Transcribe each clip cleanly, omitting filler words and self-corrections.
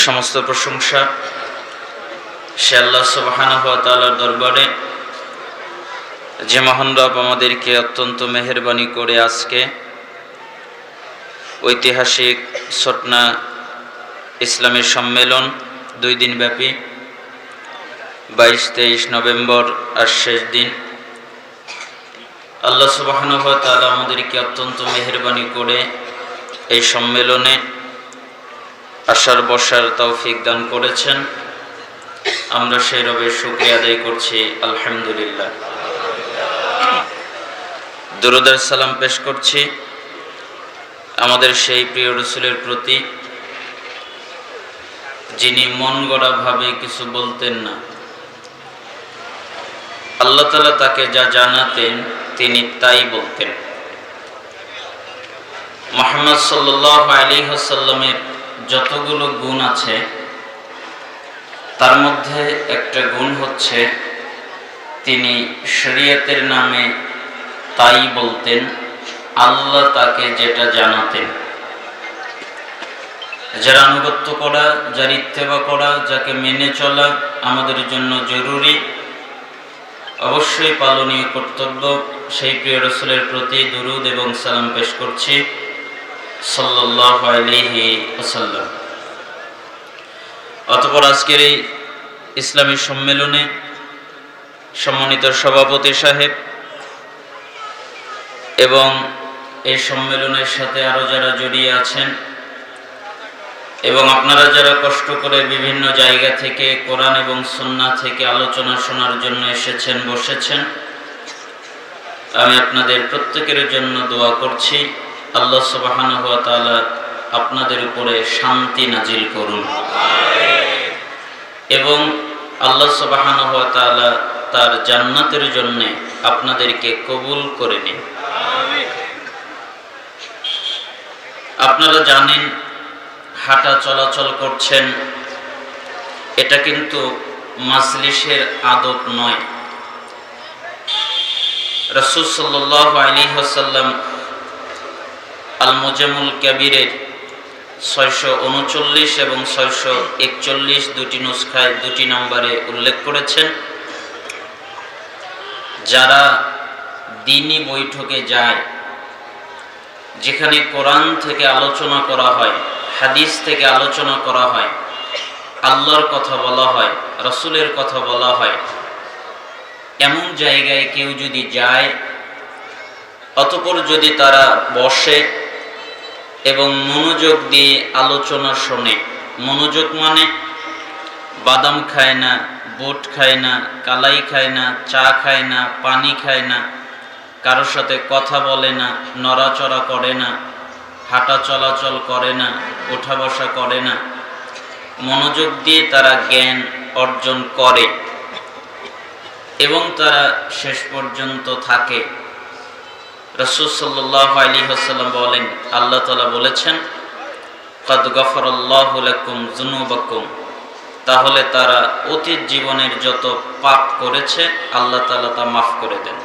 সমস্ত প্রশংসা সে আল্লাহ সুবহানাহু ওয়া তাআলার দরবারে, যে মহান রব আমাদেরকে অত্যন্ত মেহেরবানি করে আজকে ঐতিহাসিক সটনা ইসলামী সম্মেলন 2 দিন ব্যাপী 22-23 নভেম্বর আর শেষ দিন, আল্লাহ সুবহানাহু ওয়া তাআলা আমাদেরকে অত্যন্ত মেহেরবানি করে এই সম্মেলনে আসার বসার তৌফিক দান করেছেন। আমরা সেই রবের শুকরিয়া আদায় করছি, আলহামদুলিল্লাহ। দরুদ আর সালাম পেশ করছি আমাদের সেই প্রিয় রাসূলের প্রতি, যিনি মন গড়া ভাবে কিছু বলতেন না। আল্লাহ তাআলা তাকে যা জানাতেন তিনি তাই বলতেন। মুহাম্মদ সাল্লাল্লাহু আলাইহি ওয়াসাল্লামের যতগুলো গুণ আছে তার মধ্যে একটা গুণ হচ্ছে তিনি শরীয়তের নামে তাই বলতেন, আল্লাহ তাকে যেটা জানাতেন। যার আনুগত্য করা, যার ইত্তেবা করা, যাকে মেনে চলা আমাদের জন্য জরুরি, অবশ্যই পালনীয় কর্তব্য, সেই প্রিয় রাসূলের প্রতি দুরূদ এবং সালাম পেশ করছি সাল্লাল্লাহু আলাইহি ওয়াসাল্লাম। অতঃপর আজকের এই ইসলামী সম্মেলনে সম্মানিত সভাপতি সাহেব এবং এই সম্মেলনের সাথে আরো যারা জড়িয়ে আছেন এবং আপনারা যারা কষ্ট করে বিভিন্ন জায়গা থেকে কোরআন এবং সুন্নাহ থেকে আলোচনা শোনার জন্য এসেছেন, বসেছেন, আমি আপনাদের প্রত্যেকের জন্য দোয়া করছি, আল্লাহ সুবহানাহু ওয়া তাআলা আপনাদের উপরে শান্তি নাজিল করুন এবং আল্লাহ সুবহানাহু ওয়া তাআলা তার জান্নাতের জন্য আপনাদেরকে কবুল করে নিন। আপনারা জানেন, হাঁটা চলাচল করছেন, এটা কিন্তু মাজলিসের আদব নয়। রাসূল সাল্লাল্লাহু আলাইহি ওয়াসাল্লাম আল মুজামুল কাবীরের 639 এবং 641 দুটি নুসখায় 2টি নম্বরে উল্লেখ করেছেন, যারা দ্বীনি বৈঠকে যায়, যেখানে কোরআন থেকে আলোচনা করা হয়, হাদিস থেকে আলোচনা করা হয়, আল্লাহর কথা বলা হয়, রাসূলের কথা বলা হয়, এমন জায়গায় কেউ যদি যায়, অতঃপর যদি তারা বসে এবং মনোযোগ দিয়ে আলোচনা শোনে, মনোযোগ মানে বাদাম খায় না, বুট খায় না, কালাই খায় না, চা খায় না, পানি খায় না, কারোর সাথে কথা বলে না, নড়াচড়া করে না, হাঁটা চলাচল করে না, ওঠা বসা করে না, মনোযোগ দিয়ে তারা জ্ঞান অর্জন করে এবং তারা শেষ পর্যন্ত থাকে। রাসূল সাল্লাল্লাহু আলাইহি ওয়াসাল্লাম বলেন, আল্লাহ তাআলা বলেছেন, কাদ গফারাল্লাহু লাকুম যুনুবাকুম, তাহলে তারা অতীত জীবনের যত পাপ করেছে আল্লাহ তাআলা তা মাফ করে দেন।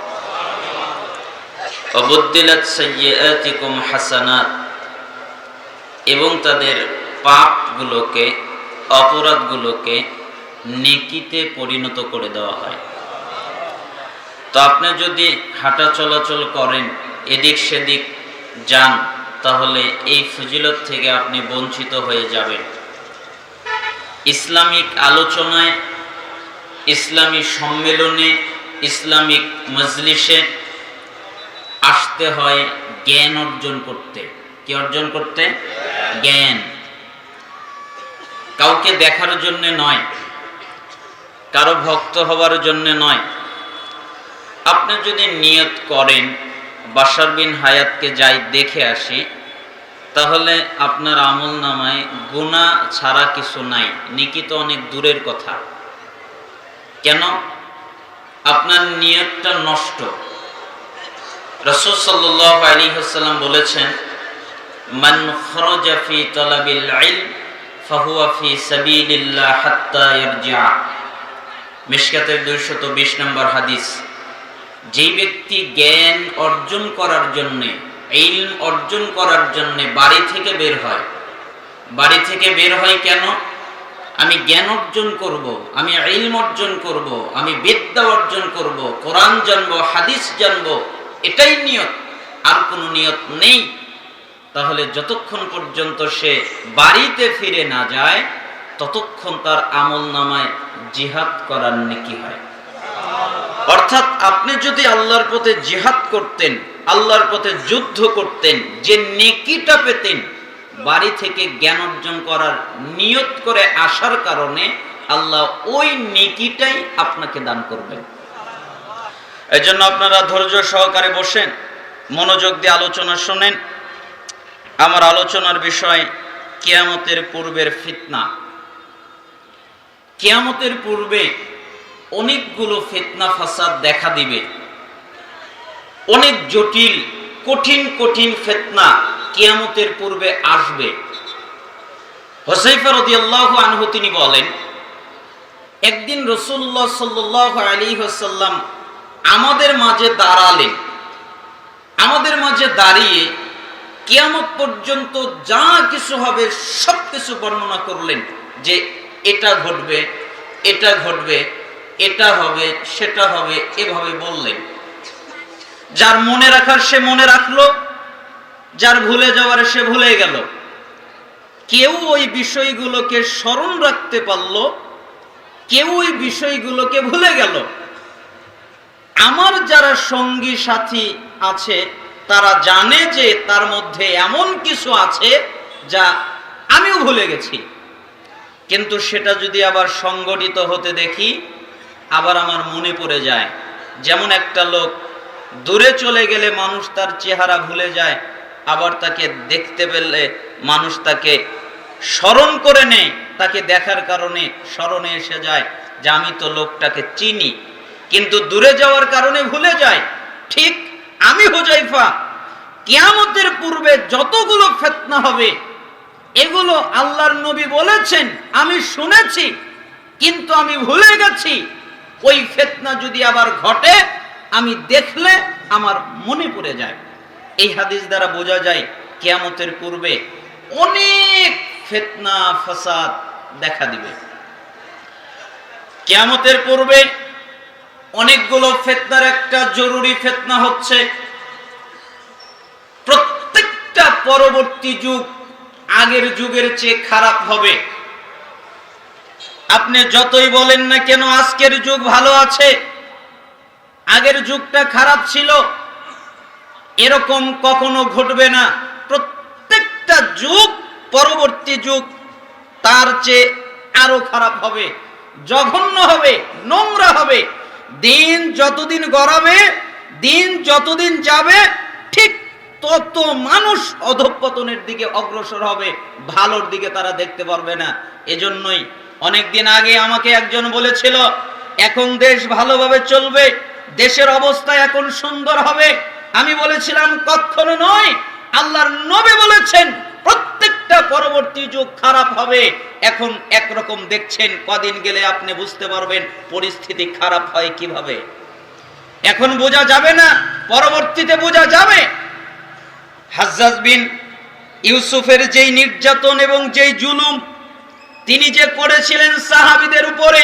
অবুদ্দিলাত সাইয়্যাতিকুম হাসানাত, এবং তাদের পাপগুলোকে, অপরাধগুলোকে নেকিতে পরিণত করে দেওয়া হয়। তো আপনি যদি হাঁটা চলাচল করেন, এদিক সেদিক যান, তাহলে এই ফজিলত থেকে আপনি বঞ্চিত হয়ে যাবেন। ইসলামিক আলোচনায়, ইসলামী সম্মেলনে, ইসলামিক মজলিসে আসতে হয় জ্ঞান অর্জন করতে। কি অর্জন করতে? জ্ঞান। কাউকে দেখার জন্য নয়, কারো ভক্ত হওয়ার জন্য নয়। আপনি যদি নিয়ত করেন বাশার বিন হায়াতকে যাই দেখে আসি, তাহলে আপনার আমল নামায় গুনাহ ছাড়া কিছু নাই, নেকি তো অনেক দূরের কথা। কেন? আপনার নিয়তটা নষ্ট। রাসূল সাল্লাল্লাহু আলাইহি ওয়াসাল্লাম বলেছেন, মান খারাজা ফি তালাবিল ইলম ফাহুয়া ফি সাবিলিল্লাহ হাত্তা ইয়ারজিআ। মিশকাতের 220 নম্বর হাদিস। যেই ব্যক্তি জ্ঞান অর্জন করার জন্য, ইলম অর্জন করার জন্য বাড়ি থেকে বের হয়, বাড়ি থেকে বের হয় কেন? আমি জ্ঞান অর্জন করব, আমি ইলম অর্জন করব, আমি বিদ্যা অর্জন করব, কোরআন জানবো, হাদিস জানবো, এটাই নিয়ত, আর কোনো নিয়ত নেই, তাহলে যতক্ষণ পর্যন্ত সে বাড়িতে ফিরে না যায় ততক্ষণ তার আমলনামায় জিহাদ করার নেকি হয়। অর্থাৎ আপনি যদি আল্লাহর পথে জিহাদ করতেন, আল্লাহর পথে যুদ্ধ করতেন, যে নেকিটা পেতেন বাড়ি থেকে জ্ঞান অর্জন করার নিয়ত করে আসার কারণে আল্লাহ ওই নেকিটাই আপনাকে দান করবেন। এজন্য আপনারা ধৈর্য সহকারে বসেন, মনোযোগ দিয়ে আলোচনা শোনেন। আমার আলোচনার বিষয় কিয়ামতের পূর্বের ফিতনা। কিয়ামতের পূর্বে অনেকগুলো ফিতনা ফাসাদ দেখা দিবে, অনেক জটিল কঠিন কঠিন ফিতনা কিয়ামতের পূর্বে আসবে। হুযায়ফা রাদিয়াল্লাহু আনহু তিনি বলেন, একদিন রাসূলুল্লাহ সাল্লাল্লাহু আলাইহি ওয়াসাল্লাম আমাদের মাঝে দাঁড়ালেন, আমাদের মাঝে দাঁড়িয়ে কিয়ামত পর্যন্ত যা কিছু হবে সব কিছু বর্ণনা করলেন, যে এটা ঘটবে, এটা ঘটবে, এটা হবে, সেটা হবে, এভাবে বললেন। যার মনে রাখার সে মনে রাখলো, যার ভুলে যাওয়ার সে ভুলে গেল। কেউ ওই বিষয়গুলোকে স্মরণ রাখতে পারল, কেউ ওই বিষয়গুলোকে ভুলে গেল। আমার যারা সঙ্গী সাথী আছে তারা জানে যে তার মধ্যে এমন কিছু আছে যা আমিও ভুলে গেছি, কিন্তু সেটা যদি আবার সংগঠিত হতে দেখি আবার আমার মনে পড়ে যায়। যেমন একটা লোক দূরে চলে গেলে মানুষ তার চেহারা ভুলে যায়, আবার তাকে দেখতে পেলে মানুষ তাকে স্মরণ করে নেয়, তাকে দেখার কারণে স্মরণে এসে যায় যে আমি তো লোকটাকে চিনি, কিন্তু দূরে যাওয়ার কারণে ভুলে যায়। ঠিক আমি হুযায়ফা, কিয়ামতের পূর্বে যতগুলো ফিতনা হবে এগুলো আল্লাহর নবী বলেছেন, আমি শুনেছি কিন্তু আমি ভুলে গেছি। ওই ফিতনা যদি আবার ঘটে আমি দেখলে আমার মনে পড়ে যায়। এই হাদিস দ্বারা বোঝা যায় কিয়ামতের পূর্বে অনেক ফিতনা ফাসাদ দেখা দিবে। কিয়ামতের পূর্বে অনেকগুলো ফিতনার একটা জরুরি ফিতনা হচ্ছে, প্রত্যেকটা পরবর্তী যুগ আগের যুগের চেয়ে খারাপ হবে। আপনি যতই বলেন না কেন আজকের যুগ ভালো আছে, আগের যুগটা খারাপ ছিল, এরকম কখনো ঘটবে না। প্রত্যেকটা যুগ পরবর্তী যুগ তার চেয়ে আরো খারাপ হবে, জঘন্য হবে, নোংরা হবে। দিন যতদিন গড়াবে, দিন যতদিন যাবে, ঠিক তত মানুষ অধঃপতনের দিকে অগ্রসর হবে, ভালোর দিকে তারা দেখতে পারবে না। এজন্যই অনেকদিন আগে আমাকে একজন বলেছিল এখন দেশ ভালোভাবে চলবে, দেশের অবস্থা এখন সুন্দর হবে। আমি বলেছিলাম কখনো নয়, আল্লাহর নবী বলেছেন প্রত্যেকটা পরবর্তী যুগ খারাপ হবে। এখন একরকম দেখছেন, কদিন গেলে আপনি বুঝতে পারবেন পরিস্থিতি খারাপ হয় কিভাবে। এখন বোঝা যাবে না, পরবর্তীতে বোঝা যাবে। হাজ্জাজ বিন ইউসুফের যেই নির্যাতন এবং যেই জুলুম তিনি যে করেছিলেন সাহাবীদের উপরে,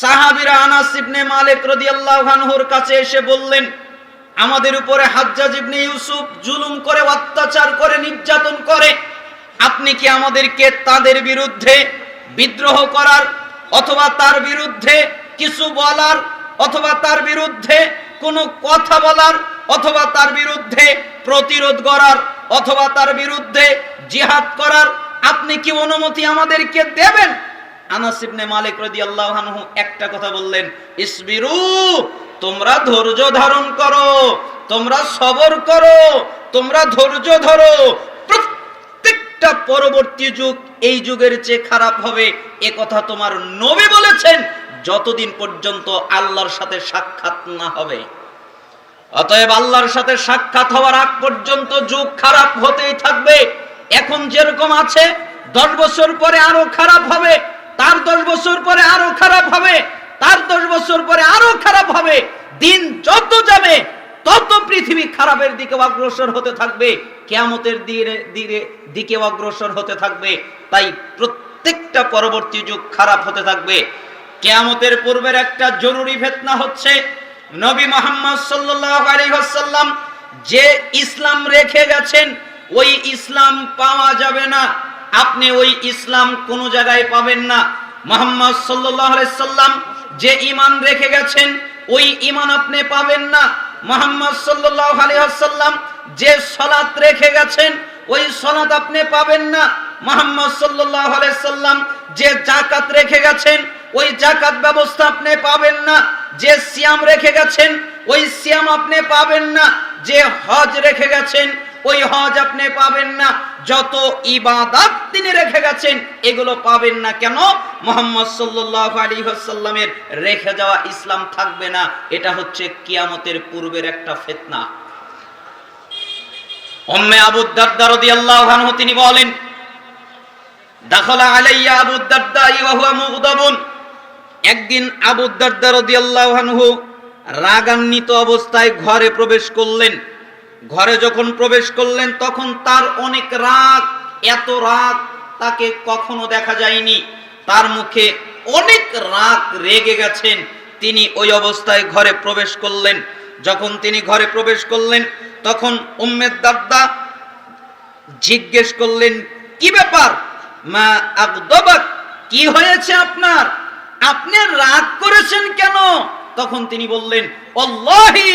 সাহাবীরা আনাস ইবনে মালিক রাদিয়াল্লাহু আনহুর কাছে এসে বললেন, আমাদের উপরে হাজ্জাজ ইবনে ইউসুফ জুলুম করে, অত্যাচার করে, নির্যাতন করে, আপনি কি আমাদেরকে তাদের বিরুদ্ধে বিদ্রোহ করার অথবা তার বিরুদ্ধে কিছু বলার অথবা তার বিরুদ্ধে কোনো কথা বলার অথবা তার বিরুদ্ধে প্রতিরোধ করার অথবা তার বিরুদ্ধে জিহাদ করার আপনি কি অনুমতি আমাদেরকে দেবেন? আনাস ইবনে মালিক রাদিয়াল্লাহু আনহু একটা কথা বললেন, ইসবিরু, তোমরা ধৈর্য ধারণ করো, তোমরা সবর করো, তোমরা ধৈর্য ধরো। প্রত্যেকটা পরবর্তী যুগ এই যুগের চেয়ে খারাপ হবে, এ কথা তোমার নবী বলেছেন, যতদিন পর্যন্ত আল্লাহর সাথে সাক্ষাৎ না হবে। অতএব আল্লাহর সাথে সাক্ষাৎ হওয়ার আগ পর্যন্ত যুগ খারাপ হতেই থাকবে। এখন যেরকম আছে 10 বছর পরে আরো খারাপ হবে, তার 10 বছর পরে আরো খারাপ হবে, তার 10 বছর পরে আরো খারাপ হবে। দিন যত যাবে তত পৃথিবী খারাপের দিকে অগ্রসর হতে থাকবে, কিয়ামতের দিকে অগ্রসর হতে থাকবে। তাই প্রত্যেকটা পরবর্তী যুগ খারাপ হতে থাকবে। কিয়ামতের পূর্বের একটা জরুরি ফিতনা হচ্ছে নবী মুহাম্মদ সাল্লাল্লাহু আলাইহি ওয়াসাল্লাম যে ইসলাম রেখে গেছেন ওই ইসলাম পাওয়া যাবে না। আপনি ওই ইসলাম কোনো জায়গায় পাবেন না। মুহাম্মদ সাল্লাল্লাহু আলাইহি ওয়াসাল্লাম যে ঈমান রেখে গেছেন ওই ঈমান আপনি পাবেন না। মুহাম্মদ সাল্লাল্লাহু আলাইহি ওয়াসাল্লাম যে সালাত রেখে গেছেন ওই সালাত আপনি পাবেন না। মুহাম্মদ সাল্লাল্লাহু আলাইহি ওয়াসাল্লাম যে যাকাত রেখে গেছেন ওই যাকাত ব্যবস্থা আপনি পাবেন না। যে সিয়াম রেখে গেছেন ওই সিয়াম আপনি পাবেন না। যে হজ রেখে গেছেন ওই হজ আপনি পাবেন না। যত ইবাদত তিনি রেখে গেছেন এগুলো পাবেন না। কেন? মুহাম্মদ সাল্লাল্লাহু আলাইহি ওয়াসাল্লামের রেখে যাওয়া ইসলাম থাকবে না। এটা হচ্ছে কিয়ামতের পূর্বের একটা ফিতনা। উম্মে আবু দারদা রাদিয়াল্লাহু আনহু তিনি বলেন, দাখালা আলাইয়া আবু দারদা ওয়া হুয়া মুগদাবুন। একদিন আবু দারদা রাদিয়াল্লাহু আনহু রাগান্বিত অবস্থায় ঘরে প্রবেশ করলেন। ঘরে যখন প্রবেশ করলেন তখন তার অনেক রাগ, এত রাগ তাকে কখনো দেখা যায়নি। তার মুখে অনেক রাগ, রেগে গেছেন। তিনি ওই অবস্থায় ঘরে প্রবেশ করলেন। যখন তিনি ঘরে প্রবেশ করলেন তখন উম্মে দারদা জিজ্ঞেস করলেন, কি ব্যাপার? মা আগদাবাক, কি হয়েছে আপনার? আপনি রাগ করেছেন কেন? তখন তিনি বললেন, আল্লাহি,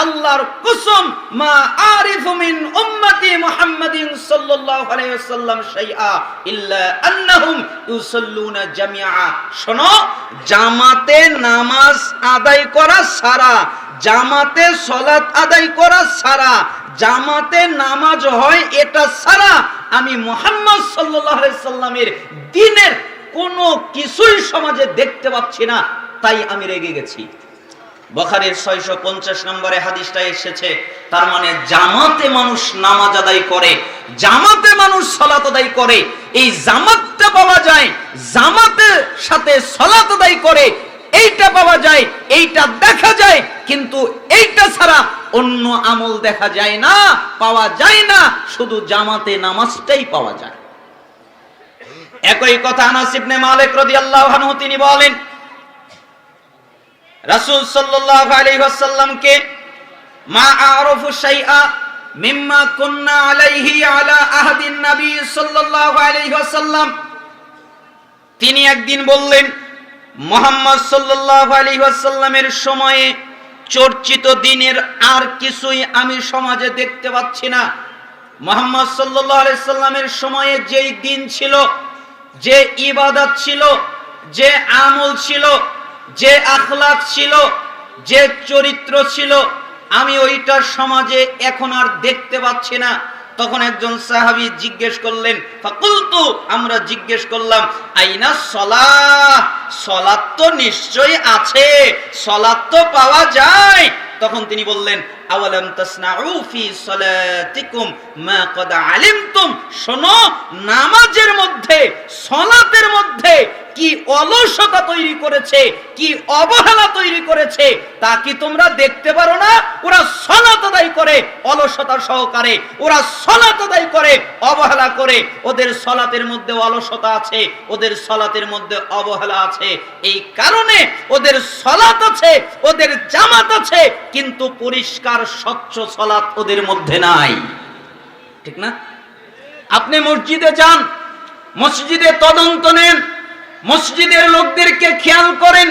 আল্লাহর কসম, মা আরিফু মিন উম্মতি মুহাম্মাদিন সাল্লাল্লাহু আলাইহি ওয়াসাল্লাম শাইআ ইল্লা আন্নাহুম ইউসাল্লুনা জামিআ। শোনো, জামাতে নামাজ আদায় করা সারা, জামাতে সালাত আদায় করা সারা, জামাতে নামাজ হয় এটা সারা আমি মুহাম্মদ সাল্লাল্লাহু আলাইহি সাল্লামের দ্বীনের কোনো কিছুই সমাজে দেখতে পাচ্ছি না, তাই আমি রেগে গেছি। বুখারীর 650 নম্বরে হাদিসটা এসেছে। তার মানে জামাতে মানুষ নামাজ আদায় করে, জামাতে মানুষ সালাত আদায় করে। এই জামাতটা পাওয়া যায়, জামাতের সাথে সালাত আদায় করে এইটা পাওয়া যায়, এইটা দেখা যায়। কিন্তু এইটা ছাড়া অন্য আমল দেখা যায় না, পাওয়া যায় না। শুধু জামাতে নামাজটাই পাওয়া যায়। একই কথা আনাস ইবনে মালিক রাদিয়াল্লাহু আনহু তিনি বলেন, রাসূল সাল্লাল্লাহু আলাইহি ওয়াসাল্লামকে মা আরাফু শাইআ মিম্মা কুননা আলাইহি আলা আহদিন নবী সাল্লাল্লাহু আলাইহি ওয়াসাল্লাম। তিনি একদিন বললেন, মুহাম্মদ সাল্লাল্লাহু আলাইহি ওয়াসাল্লামের সময়ে চর্চিত দিনের আর কিছুই আমি সমাজে দেখতে পাচ্ছি না। মুহাম্মদ সাল্লাল্লাহু আলাইহি ওয়াসাল্লামের সময়ে যেই দিন ছিল, যে ইবাদত ছিল, যে আমল ছিল, যে আখলাক ছিল, যে চরিত্র ছিল, আমি ওইটা সমাজে এখন আর দেখতে পাচ্ছি না। তখন একজন সাহাবী জিজ্ঞেস করলেন, ফাকুলতু, আমরা জিজ্ঞেস করলাম, আইনা সালাহ, সালাত তো নিশ্চয়ই আছে, সালাত তো পাওয়া যায়। তখন তিনি বললেন, আওয়ালাম তাসনাউ ফি সালাতিকুম মা ক্বাদ আলিমতুম। শোনো, নামাজের মধ্যে, সালাতের মধ্যে কি অলসতা তৈরি করেছে, কি অবহেলা তৈরি করেছে তা কি তোমরা দেখতে পারো না? ওরা সালাত আদায় করে অলসতা সহকারে, ওরা সালাত আদায় করে অবহেলা করে। ওদের সালাতের মধ্যে অলসতা আছে, ওদের সালাতের মধ্যে অবহেলা আছে। এই কারণে ওদের সালাত আছে, ওদের জামাত আছে, কিন্তু পরিষ্কার স্বচ্ছ সালাত ওদের মধ্যে নাই। ঠিক না? আপনি মসজিদে যান, মসজিদে তদন্ত নেন, মসজিদের লোকদেরকে খেয়াল করেন,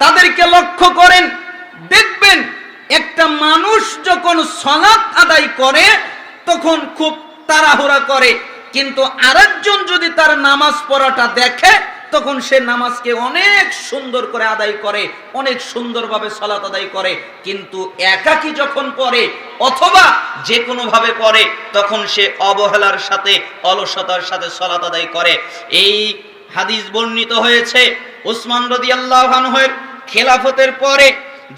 তাদেরকে লক্ষ্য করেন, দেখবেন একটা মানুষ যখন সালাত আদায় করে তখন খুব তাড়াহুড়া করে, কিন্তু আরেকজন যদি তার নামাজ পড়াটা দেখে তখন সে নামাজকে অনেক সুন্দর করে আদায় করে, অনেক সুন্দরভাবে সালাত আদায় করে। কিন্তু একাকী যখন পড়ে অথবা যে কোনো ভাবে পড়ে তখন সে অবহেলার সাথে, অলসতার সাথে সালাত আদায় করে। এই হাদিস বর্ণিত হয়েছে উসমান রাদিয়াল্লাহু আনহুর খেলাফতের পরে,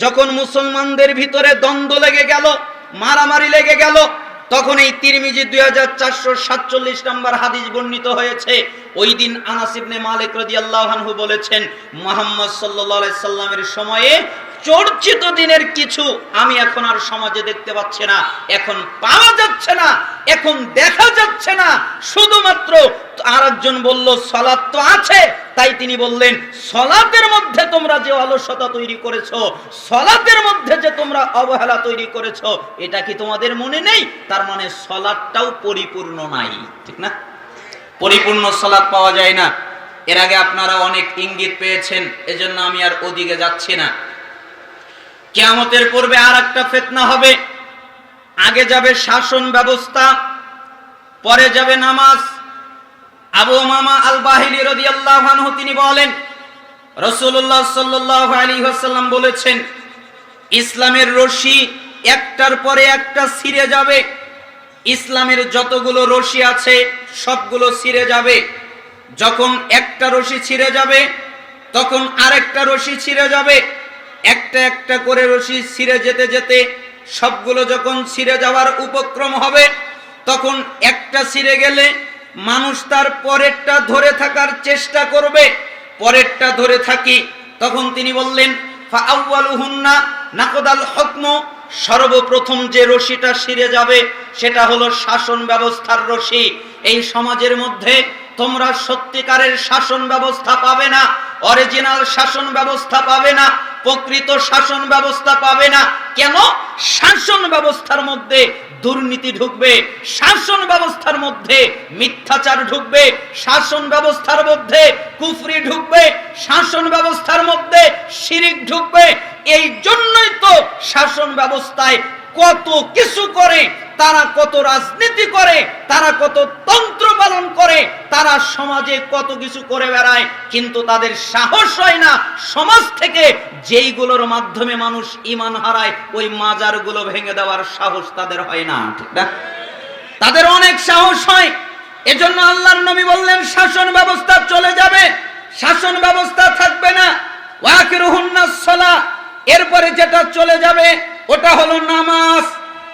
যখন মুসলমানদের ভিতরে দ্বন্দ্ব লেগে গেল, মারামারি লেগে গেল, তখন এই তিরমিজি 2447 নম্বর হাদিস বর্ণিত হয়েছে। ওই দিন আনাস ইবনে মালিক রাদিয়াল্লাহু আনহু বলেছেন, মুহাম্মদ সাল্লাল্লাহু আলাইহি সাল্লামের সময়ে চর্চিত দিনের কিছু আমি এখন আর সমাজে দেখতে পাচ্ছি না, এখন পাওয়া যাচ্ছে না, এখন দেখা যাচ্ছে না। শুধুমাত্র আরেকজন বলল সালাত তো আছে, তাই তিনি বললেন সালাতের মধ্যে তোমরা যে অলসতা তৈরি করেছো, সালাতের মধ্যে যে তোমরা অবহেলা তৈরি করেছো, এটা কি তোমাদের মনে নেই? তার মানে সালাতটাও পরিপূর্ণ নাই, ঠিক না? পরিপূর্ণ সালাত পাওয়া যায় না। এর আগে আপনারা অনেক ইঙ্গিত পেয়েছেন, এজন্য আমি আর ওদিকে যাচ্ছি না। কিয়ামতের পূর্বে আর একটা ফিতনা হবে। আগে যাবে শাসন ব্যবস্থা, পরে যাবে নামাজ। আবু উমামা আল বাহিলি রাদিয়াল্লাহু আনহু তিনি বলেন, রাসূলুল্লাহ সাল্লাল্লাহু আলাইহি ওয়াসাল্লাম বলেছেন, ইসলামের রশি একটার পরে একটা ছিঁড়ে যাবে। ইসলামের যতগুলো রশি আছে সবগুলো ছিঁড়ে যাবে। যখন একটা রশি ছিঁড়ে যাবে, তখন আরেকটা রশি ছিঁড়ে যাবে। একটা একটা করে রশি ছিঁড়ে যেতে যেতে সবগুলো যখন ছিঁড়ে যাওয়ার উপক্রম হবে, তখন একটা ছিঁড়ে গেলে মানুষ তার পরেরটা ধরে থাকার চেষ্টা করবে। পরেরটা ধরে থাকি, তখন তিনি বললেন ফাআওয়ালুহুন্না নাকদাল হুকমু, সর্বপ্রথম যে রশিটা ছিঁড়ে যাবে সেটা হলো শাসন ব্যবস্থার রশি। এই সমাজের মধ্যে তোমরা সত্যিকারের শাসন ব্যবস্থা পাবে না, অরিজিনাল শাসন ব্যবস্থা পাবে না, প্রকৃত শাসন ব্যবস্থা পাবে না। কেন? শাসন ব্যবস্থার মধ্যে দুর্নীতি ঢুকবে, শাসন ব্যবস্থার মধ্যে মিথ্যাচার ঢুকবে, শাসন ব্যবস্থার মধ্যে কুফরি ঢুকবে, শাসন ব্যবস্থার মধ্যে শিরিক ঢুকবে। এই জন্যই তো শাসন ব্যবস্থায় কত কিছু করে, তারা কত রাজনীতি করে, তারা কত তন্ত্র পালন করে, তারা সমাজে কত কিছু করে বেড়ায়, কিন্তু তাদের সাহস হয় না সমাজ থেকে যেইগুলোর মাধ্যমে মানুষ ঈমান হারায় ওই মাজারগুলো ভেঙে দেওয়ার সাহস তাদের হয় না, ঠিক না? তাদের অনেক সাহস হয়। এজন্য আল্লাহর নবী বললেন শাসন ব্যবস্থা চলে যাবে, শাসন ব্যবস্থা থাকবে না। ওয়াকিরুহুন্নাস সালাহ, এরপরে যেটা চলে যাবে ওটা হলো নামাজ।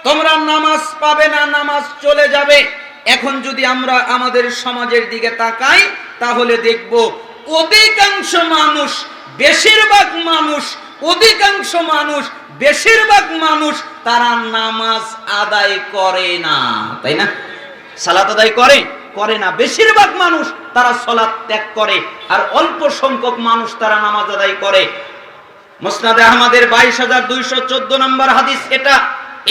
তোমরা নামাজ পাবে না, নামাজ চলে যাবে। এখন যদি আমরা আমাদের সমাজের দিকে তাকাই তাহলে দেখব অধিকাংশ মানুষ, বেশিরভাগ মানুষ, অধিকাংশ মানুষ, বেশিরভাগ মানুষ তারা নামাজ আদায় করে না, তাই না? সালাত আদায় করে না। বেশিরভাগ মানুষ তারা সালাত ত্যাগ করে, আর অল্প সংখ্যক মানুষ তারা নামাজ আদায় করে। মুসনাদে আহমদের 2214 নম্বর হাদিস এটা।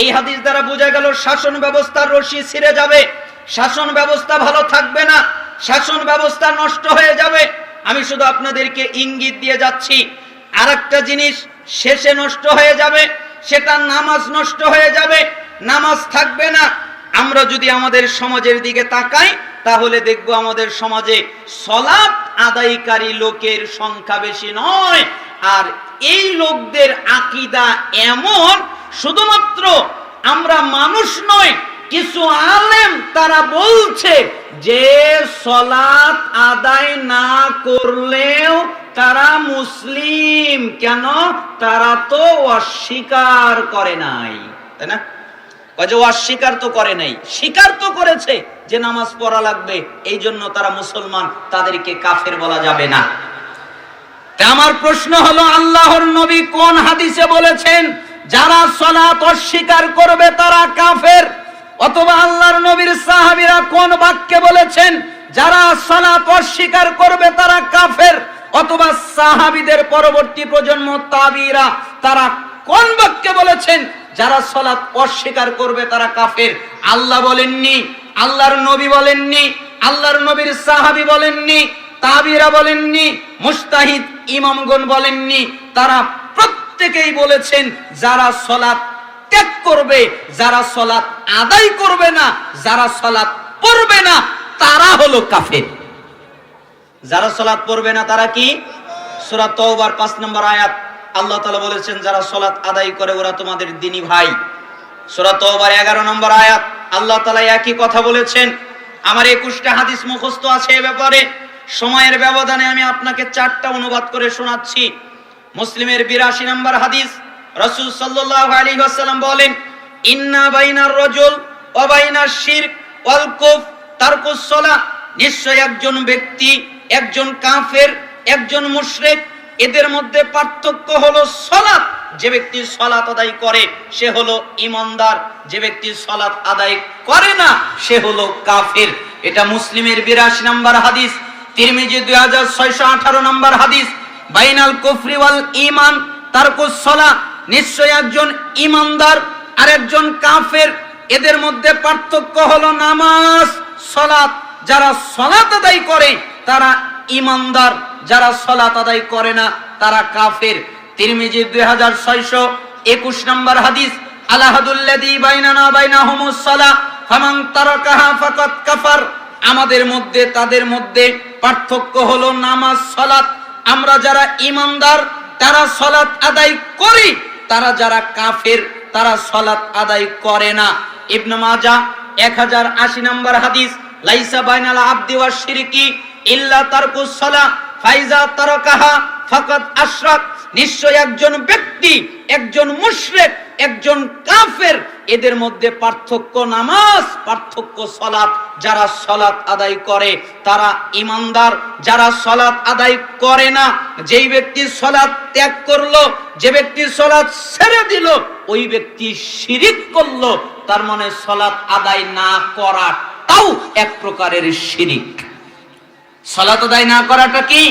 এই হাদিস দ্বারা বোঝা গেল শাসন ব্যবস্থার রশি ছিঁড়ে যাবে, শাসন ব্যবস্থা ভালো থাকবে না, শাসন ব্যবস্থা নষ্ট হয়ে যাবে। আমি শুধু আপনাদেরকে ইঙ্গিত দিয়ে যাচ্ছি। আরেকটা জিনিস শেষে নষ্ট হয়ে যাবে, সেটা নামাজ নষ্ট হয়ে যাবে, নামাজ থাকবে না। আমরা যদি আমাদের সমাজের দিকে তাকাই তাহলে দেখব আমাদের সমাজে সালাত আদায়কারী লোকের সংখ্যা বেশি নয়। আর এই লোকদের আকীদা এমন, শুধুমাত্র আমরা মানুষ নয়, কিছু আলেম তারা বলছে যে সালাত আদায় না করলেও তারা মুসলিম। কেন? তারা তো অস্বীকার করে নাই, তাই না? অস্বীকার তো করে নাই, স্বীকার তো করেছে যে নামাজ পড়া লাগবে, এই জন্য তারা মুসলমান, তাদেরকে কাফের বলা যাবে না। আমার প্রশ্ন হলো, আল্লাহর নবী কোন হাদিসে বলেছেন যারা সালাত অস্বীকার করবে তারা কাফের? অথবা আল্লাহর নবীর সাহাবীরা কোন বাক্যে বলেছেন যারা সালাত অস্বীকার করবে তারা কাফের? অথবা সাহাবীদের পরবর্তী প্রজন্ম তাবিঈরা তারা কোন বাক্যে বলেছেন যারা সালাত অস্বীকার করবে তারা কাফের? আল্লাহ বলেননি, আল্লাহর নবী বলেননি, আল্লাহর নবীর সাহাবী বলেননি, তাবিঈরা বলেননি, মুজতাহিদ ইমামগণ বলেননি। তারা প্রত্যেকেই বলেছেন যারা সালাত ত্যাগ করবে, যারা সালাত আদায় করবে না, যারা সালাত পড়বে না, তারা হলো কাফের। যারা সালাত পড়বে না তারা কি? সূরা তাওবার 5 নম্বর আয়াত আল্লাহ তাআলা বলেছেন যারা সালাত আদায় করে ওরা তোমাদের দ্বীনী ভাই। সূরা তাওবার 11 নম্বর আয়াত আল্লাহ তাআলা একই কথা বলেছেন। আমার 21টা হাদিস মুখস্থ আছে এ ব্যাপারে, সময়ের ব্যবধানে আমি আপনাকে 4টা অনুবাদ করে শোনাচ্ছি। মুসলিমের 82 নম্বর হাদিস, রাসূল সাল্লাল্লাহু আলাইহি ওয়াসাল্লাম বলেন, ইন্না বাইনার রাজুল ওয়া বাইনাশ শিরক ওয়াল কুফর তারকুস সালাহ, নিশ্চয় একজন ব্যক্তি, একজন কাফের, একজন মুশরিক, এদের মধ্যে পার্থক্য হলো সালাত যে ব্যক্তি সালাত আদায় করে সে হলো ঈমানদার, যে ব্যক্তি সালাত আদায় করে না সে হলো কাফের। এটা মুসলিমের 82 নম্বর হাদিস, তিরমিজি 2618 নম্বর হাদিস। বাইনাল কুফরি ওয়াল ঈমান তারকুস সালাহ, নিশ্চয় একজন ঈমানদার আর একজন কাফের, এদের মধ্যে পার্থক্য হলো নামাজ সালাত। যারা সালাত আদায় করে তারা ঈমানদার, যারা সালাত আদায় করে না তারা কাফের। তিরমিজি 2621 নম্বর হাদিস, আলাহাদুল্লাযী বাইনানা বাইনাহুমুস সালাহ ফামান তারাকাহা ফাকাদ কাফার। আমাদের মধ্যে তাদের মধ্যে পার্থক্য হলো নামাজ সালাত। আমরা যারা ঈমানদার তারা সালাত আদায় করি, তারা যারা কাফের তারা সালাত আদায় করে না। ইবনে মাজাহ 1080 নম্বর হাদিস, লাইসা বাইনাল আবদি ওয়াশ শিরকি ইল্লা তারকুস সালাহ ফাইজা তারাকাহা ফাকাদ আশরাক। নিশ্চয় একজন ব্যক্তি, একজন মুশরিক, একজন কাফের, এদের মধ্যে পার্থক্য নামাজ, পার্থক্য সালাত। যারা সালাত আদায় করে তারা ঈমানদার, যারা সালাত আদায় করে না, যেই ব্যক্তি সালাত ত্যাগ করলো, যে ব্যক্তি সালাত ছেড়ে দিল, ওই ব্যক্তি শিরিক করলো। তার মানে সালাত আদায় না করাটাও এক প্রকারের শিরিক। সালাত আদায় না করাটা কি?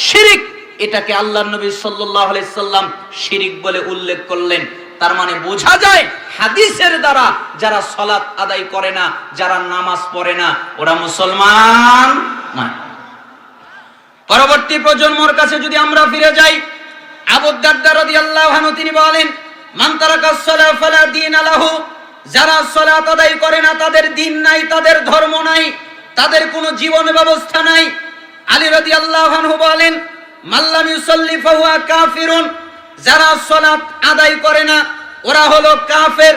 শিরিক। এটাকে আল্লাহর নবী সাল্লাল্লাহু আলাইহি সাল্লাম শিরিক বলে উল্লেখ করলেন। তার মানে বোঝা যায় হাদিসের দ্বারা যারা সালাত আদায় করে না, যারা নামাজ পড়ে না, ওরা মুসলমান নয়। পরবর্তী প্রজন্মের কাছে যদি আমরা ফিরে যাই, আবু দারদা রাদিয়াল্লাহু আনহু তিনি বলেন, মান তারাকাস সালাহ ফালা দীন লাহু। যারা সালাত আদায় করে না তাদের দিন নাই, তাদের ধর্ম নাই, তাদের কোনো জীবন ব্যবস্থা নাই। আলী রাদিয়াল্লাহু আনহু বলেন, মাল্লাম ইউসাল্লি ফাহুয়া কাফিরুন। যারা সালাত আদায় করে না ওরা হলো কাফের।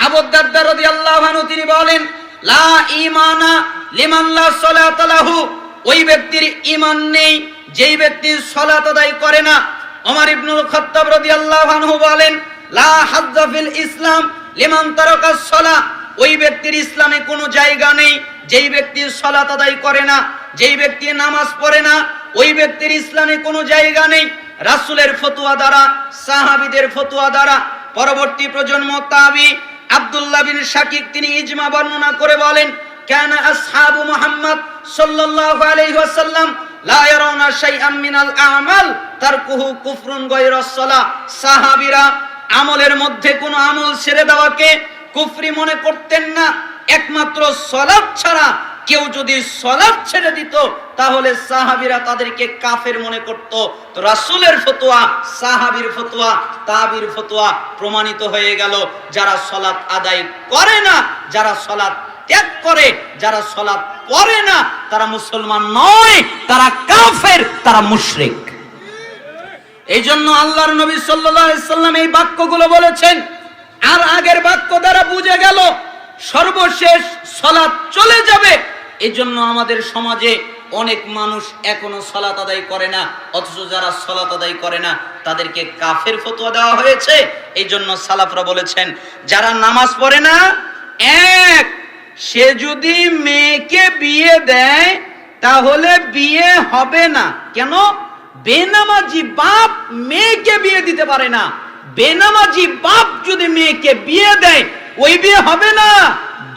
আবু দারদা রাদিয়াল্লাহু আনহু তিনি বলেন, লা ঈমানা লিমান লা সালাতা লাহু। ওই ব্যক্তির ঈমান নেই যেই ব্যক্তি সালাত আদায় করে না। ওমর ইবনুল খাত্তাব রাদিয়াল্লাহু আনহু বলেন, লা হাজ্জা ফিল ইসলাম লিমান তারাকাস সালাহ। ওই ব্যক্তির ইসলামে কোনো জায়গা নেই যেই ব্যক্তি সালাত আদায় করে না, যেই ব্যক্তি নামাজ পড়ে না, ওই ব্যক্তির ইসলামে কোনো জায়গা নেই। রাসূলের ফতোয়া দ্বারা, সাহাবীদের ফতোয়া দ্বারা পরবর্তী প্রজন্ম তাবি আব্দুল্লাহ বিন শাকিক তিনি ইজমা বর্ণনা করে বলেন, কানা আসহাবু মুহাম্মদ সাল্লাল্লাহু আলাইহি ওয়াসাল্লাম লা ইয়ারাউনা শাইআম মিনাল আমাল তারকুহু কুফরুন গায়রাস সালাহ। সাহাবীরা আমলের মধ্যে কোনো আমল ছেড়ে দেওয়াকে কুফরি মনে করতেন না, একমাত্র সালাত ছাড়া। কেউ যদি সালাত ছেড়ে দিত তাহলে সাহাবীরা তাদেরকে কাফের মনে করত। তো রাসূলের ফতোয়া, সাহাবীর ফতোয়া, তাবির ফতোয়া প্রমাণিত হয়ে গেল, যারা সালাত আদায় করে না, যারা সালাত ত্যাগ করে, যারা সালাত পড়ে না, তারা মুসলমান নয়, তারা কাফের, তারা মুশরিক। এই জন্য আল্লাহর নবী সাল্লাল্লাহু আলাইহি সাল্লাম এই বাক্যগুলো বলেছেন। আর আগের বাক্য দ্বারা বুঝে গেল সর্বশেষ সালাত চলে যাবে। এই জন্য আমাদের সমাজে অনেক মানুষ এখনো সালাত আদায় করে না, অথচ যারা সালাত আদায় করে না তাদেরকে কাফের ফতোয়া দেওয়া হয়েছে। এই জন্য সালাফরা বলেছেন, যারা নামাজ পড়ে না, এক, সে যদি মেয়েকে বিয়ে দেয় তাহলে বিয়ে হবে না। কেন? বেনামাজি বাপ মেয়েকে বিয়ে দিতে পারে না। বেনামাজি বাপ যদি মেয়েকে বিয়ে দেয় ওই বিয়ে হবে না।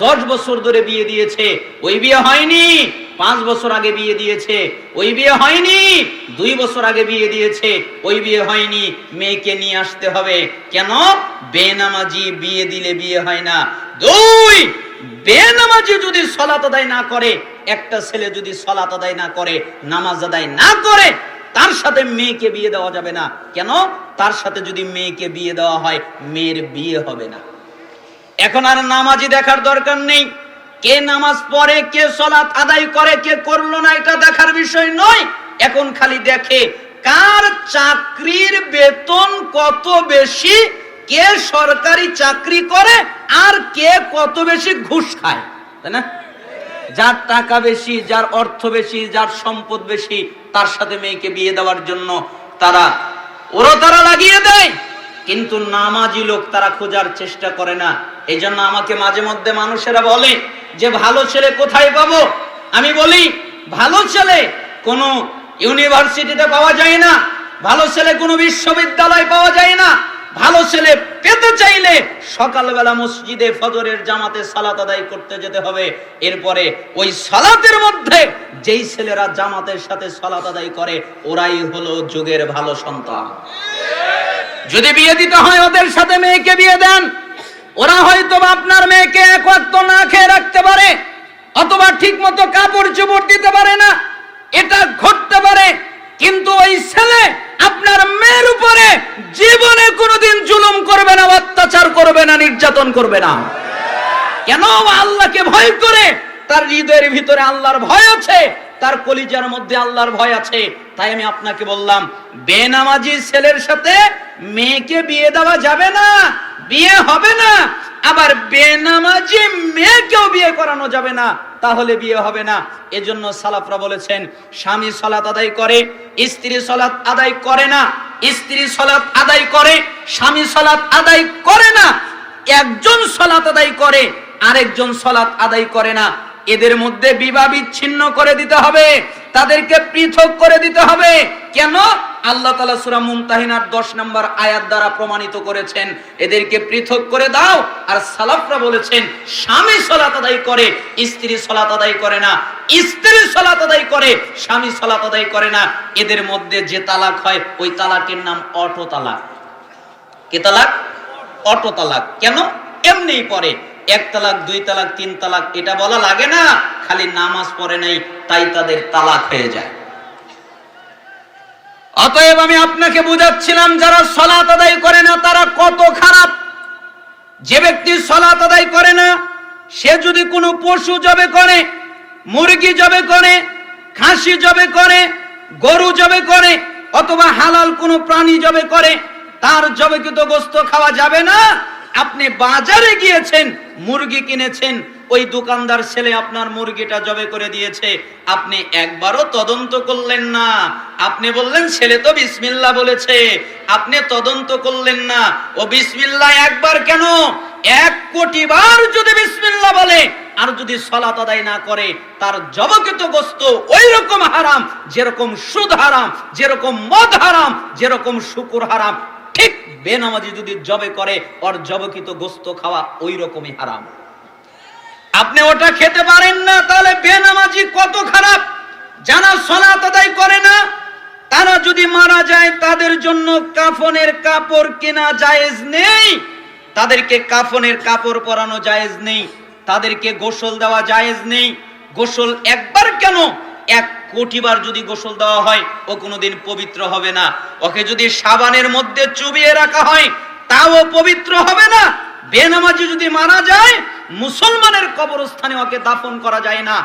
10 বছর ধরে বিয়ে দিয়েছে, ওই বিয়ে হয়নি। 5 বছর আগে বিয়ে দিয়েছে, ওই বিয়ে হয়নি। 2 বছর আগে বিয়ে দিয়েছে, ওই বিয়ে হয়নি। মেয়েকে নিয়ে আসতে হবে। কেন? বেনামাজি বিয়ে দিলে বিয়ে হয় না। 2, বেনামাজি যদি সালাত আদায় না করে, একটা ছেলে যদি সালাত আদায় না করে, নামাজ আদায় না করে, তার সাথে মেয়েকে বিয়ে দেওয়া যাবে না। কেন? তার সাথে যদি মেয়েকে বিয়ে দেওয়া হয় মেয়ের বিয়ে হবে না। এখন আর নামাজি দেখার দরকার নেই। কে নামাজ পড়ে, কে সালাত আদায় করে, কে করলো না, এটা দেখার বিষয় নয়। এখন খালি দেখে কার চাকরির বেতন কত বেশি, কে সরকারি চাকরি করে, আর কে কত বেশি ঘুষ খায়, তাই না? যার টাকা বেশি, যার অর্থ বেশি, যার সম্পদ বেশি, তার সাথে মেয়েকে বিয়ে দেওয়ার জন্য তারা লাগিয়ে দেয়। কিন্তু নামাজি লোক তারা খোঁজার চেষ্টা করে না। এই জন্য আমাকে মাঝে মধ্যে মানুষেরা বলে যে ভালো ছেলে কোথায় পাবো। আমি বলি, ভালো ছেলে কোনো ইউনিভার্সিটিতে পাওয়া যায় না, ভালো ছেলে কোনো বিশ্ববিদ্যালয় পাওয়া যায় না, ভালো ছেলে পেতে চাইলে সকালবেলা মসজিদে ফজরের জামাতে সালাত আদায় করতে যেতে হবে। এরপরে ওই সালাতের মধ্যে যেই ছেলেরা জামাতের সাথে সালাত আদায় করে ওরাই হলো যুগের ভালো সন্তান। যদি বিয়ে দিতে হয় ওদের সাথে মেয়েকে বিয়ে দেন, ওরা হয়তো আপনার মেয়েকে এক ওয়াক্ত না খেয়ে রাখতে পারে, অথবা ঠিক মতো কাপড় চোপড় দিতে পারে না, এটা ঘটতে পারে। কিন্তু ওই ছেলে আপনার মেয়ের উপরে জীবনে কোনোদিন জুলুম করবে না, অত্যাচার করবে না, নির্যাতন করবে না। কেন? আল্লাহকে ভয় করে, তার হৃদয়ের ভিতরে আল্লাহর ভয় আছে, তার কলিজার মধ্যে আল্লাহর ভয় আছে। তাই আমি আপনাকে বললাম, বেনামাজি ছেলের সাথে মেয়েকে বিয়ে দেওয়া যাবে না, বিয়ে হবে না। আবার বেনামাজি মেয়েকেও বিয়ে করানো যাবে না, তাহলে বিয়ে হবে না। এজন্য সালাফরা বলেছেন, স্বামী সালাত আদায় করে, স্ত্রী সালাত আদায় করে না, স্ত্রী সালাত আদায় করে, স্বামী সালাত আদায় করে না। একজন সালাত আদায় করে, আরেকজন সালাত আদায় করে না। এদের মধ্যে বিবাহ বিচ্ছিন্ন করে দিতে হবে, তাদেরকে পৃথক করে দিতে হবে। কেন? আল্লাহ তাআলা সূরা মুমতাহিনার 10 নম্বর আয়াত দ্বারা প্রমাণিত করেছেন, এদেরকে পৃথক করে দাও। আর সালাফরা বলেছেন, স্বামী সালাত আদায় করে, স্ত্রী সালাত আদায় করে না, স্ত্রী সালাত আদায় করে, স্বামী সালাত আদায় করে না। এদের মধ্যে যে তালাক হয় ওই তালাকের নাম অটো তালাক। কি তালাক? অটো তালাক। কেন? এমনিই পড়ে, 1 তালাক, 2 তালাক, 3 তালাক, এটা বলা লাগে না, খালি নামাজ পড়ে নাই তাই তাদের তালাক হয়ে যায়। অতএব আমি আপনাকে বুঝাচ্ছিলাম, যারা সালাত আদায় করে না তারা কত খারাপ। যে ব্যক্তি সালাত আদায় করে না, সে যদি কোনো পশু জবে করে, মুরগি জবে করে, খাসি জবে করে, গরু জবে করে, অথবা হালাল কোনো প্রাণী জবে করে, তার জবেকৃত গোশত খাওয়া যাবে না। আপনি বাজারে গিয়েছেন, মুরগি কিনেছেন, ওই দোকানদার ছেলে আপনার মুরগিটা জবে করে দিয়েছে, আপনি একবারও তদন্ত করলেন না। আপনি বললেন ছেলে তো বিসমিল্লাহ বলেছে, আপনি তদন্ত করলেন না। ও বিসমিল্লাহ একবার কেন, 1 কোটি বার যদি বিসমিল্লাহ বলে আর যদি সালাত আদায় না করে, তার জবকৃত গোশত ওই রকম হারাম যেরকম সুদ হারাম, যেরকম মদ হারাম, যেরকম শুকুর হারাম। ঠিক বেনামাজি যদি জবে করে, ওর জবকৃত গোশত খাওয়া ওই রকমই হারাম। আপনি ওটা খেতে পারেন না, তাহলে বেনামাজি কত খারাপ। যারা সালাত আদায় করে না, তারা যদি মারা যায় তাদের জন্য কাফনের কাপড় কেনা জায়েজ নেই, তাদেরকে কাফনের কাপড় পরানো জায়েজ নেই, তাদেরকে গোসল দেওয়া জায়েজ নেই। গোসল একবার কেন, 1 কোটি বার যদি গোসল দেওয়া হয় ও কোনোদিন পবিত্র হবে না। ওকে যদি সাবানের মধ্যে চুবিয়ে রাখা হয় তাও পবিত্র হবে না। বেনামাজি যদি মারা যায়, মুসলমানের কবরস্থানে ওকে দাফন করা যায় না।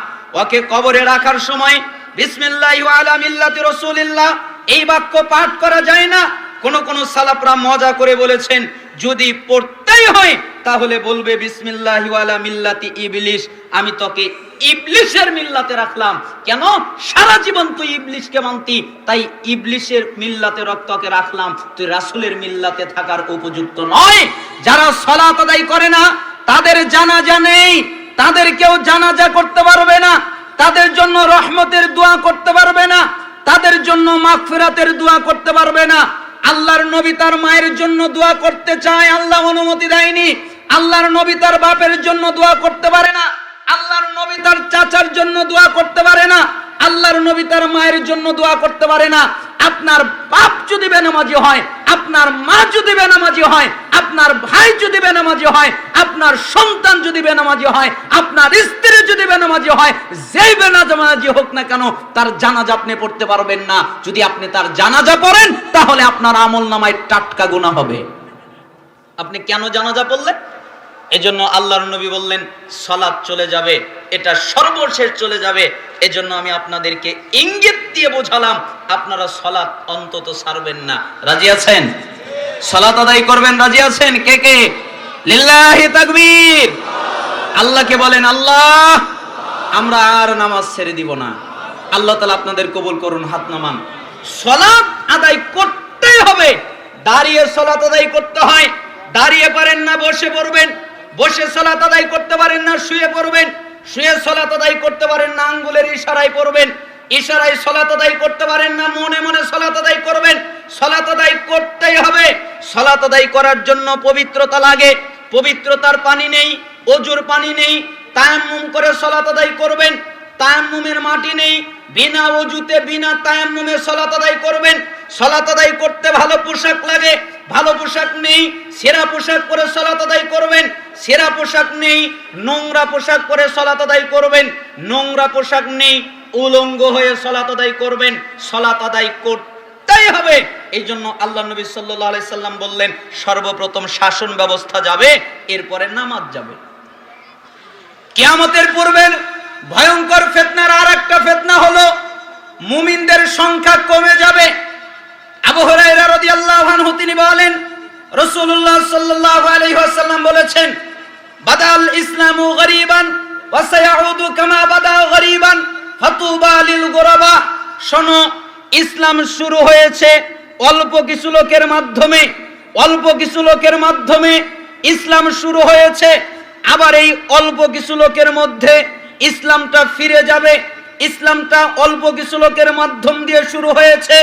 ওকে কবরে রাখার সময় বিসমিল্লাহি ওয়া আলা মিল্লাতি রাসূলিল্লাহ এই বাক্য পাঠ করা যায় না। কোন কোন সালাফরা মজা করে বলেছেন, যদি পড়তেই হয় তাহলে বলবে বিসমিল্লাহি ওয়া আলা মিল্লাতি ইবলিস, আমি তোকে ইবলিসের মিল্লাতে রাখলাম। কেন? সারা জীবন তুই ইবলিসকে মানতি, তাই ইবলিসের মিল্লাতে রক্তকে রাখলাম, তুই রাসূলের মিল্লাতে থাকার উপযুক্ত নয়। যারা সালাত আদায় করে না তাদের জানাজা নেই, তাদের কেউ জানাজা করতে পারবে না, তাদের জন্য রহমতের দোয়া করতে পারবে না, তাদের জন্য মাগফিরাতের দোয়া করতে পারবে না। আল্লাহর নবী তার মায়ের জন্য দোয়া করতে চায়, আল্লাহ অনুমতি দেয়নি। আল্লাহর নবী তার বাপের জন্য দোয়া করতে পারে না, আল্লাহর নবী তার চাচার জন্য দোয়া করতে পারে না, আল্লাহর নবী তার মায়ের জন্য দোয়া করতে পারে না। আপনার বাপ যদি বেনামাজি হয়, আপনার মা যদি বেনামাজি হয়, আপনার ভাই যদি বেনামাজি হয়, আপনার সন্তান যদি বেনামাজি হয়, আপনার স্ত্রী যদি বেনামাজি হয়, যেই বেনামাজি হোক না কেন তার জানাজা আপনি পড়তে পারবেন না। যদি আপনি তার জানাজা পড়েন তাহলে আপনার আমলনামায় টাটকা গুনাহ হবে। আপনি কেন জানাজা পড়লেন? এজন্য আল্লাহর নবী বললেন সালাত চলে যাবে, এটা সর্বশেষ চলে যাবে। এজন্য আমি আপনাদেরকে ইঙ্গিত দিয়ে বোঝালাম, আপনারা সালাত অন্তত ছাড়বেন না। রাজি আছেন? সালাত আদায় করবেন, রাজি আছেন? কে কে? লিল্লাহি তাকবীর। আল্লাহকে বলেন, আল্লাহ আমরা আর নামাজ ছেড়ে দিব না। আল্লাহ তাআলা আপনাদের কবুল করুন। হাত নামান। সালাত আদায় করতেই হবে। দাঁড়িয়ে সালাত আদায় করতে হয়, দাঁড়িয়ে পারেন না বসে পড়বেন, বসে সালাত আদায় করতে পারেন না শুয়ে পড়বেন, শুয়ে সালাত আদায় করতে পারেন না আঙ্গুলের ইশারায় পড়বেন, ইশারায় সালাত আদায় করতে পারেন না মনে মনে সালাত আদায় করবেন। সালাত আদায় করতেই হবে। সালাত আদায় করার জন্য পবিত্রতা লাগে, পবিত্রতার পানি নেই, ওযুর পানি নেই, তায়াম্মুম করে সালাত আদায় করবেন। তায়াম্মুমের মাটি নেই, বিনা ওযুতে বিনা তায়াম্মুমে সালাত আদায় করবেন। সালাত আদায় করতে ভালো পোশাক লাগে, ভালো পোশাক নেই, সেরা পোশাক পরে সালাত আদায় করবেন। সেরা পোশাক নেই, নোংরা পোশাক পরে সালাত আদায় করবেন। নোংরা পোশাক নেই, উলঙ্গ হয়ে সালাত আদায় করবেন। সালাত আদায় করতেই হবে। এই জন্য আল্লাহ নবী সাল্লাল্লাহু আলাইহি সাল্লাম বললেন, সর্বপ্রথম শাসন ব্যবস্থা যাবে, এরপরে নামাজ যাবে। কিয়ামতের পূর্বে ভয়ঙ্কর ফিতনার আরেকটা ফিতনা হলো মুমিনদের সংখ্যা কমে যাবে। আবু হুরায়রা রাদিয়াল্লাহু আনহু তিনি বলেন, রাসূলুল্লাহ সাল্লাল্লাহু আলাইহি ওয়াসাল্লাম বলেছেন, বাদাল ইসলামু গরীবান ওয়া সায়াউদু কামা বাদা গরীবান ফাতুবা লিল গুরাবা। শোনো, ইসলাম শুরু হয়েছে অল্প কিছু লোকের মাধ্যমে, অল্প কিছু লোকের মাধ্যমে ইসলাম শুরু হয়েছে। আবার এই অল্প কিছু লোকের মধ্যে ইসলামটা ফিরে যাবে। ইসলামটা অল্প কিছু লোকের মাধ্যম দিয়ে শুরু হয়েছে,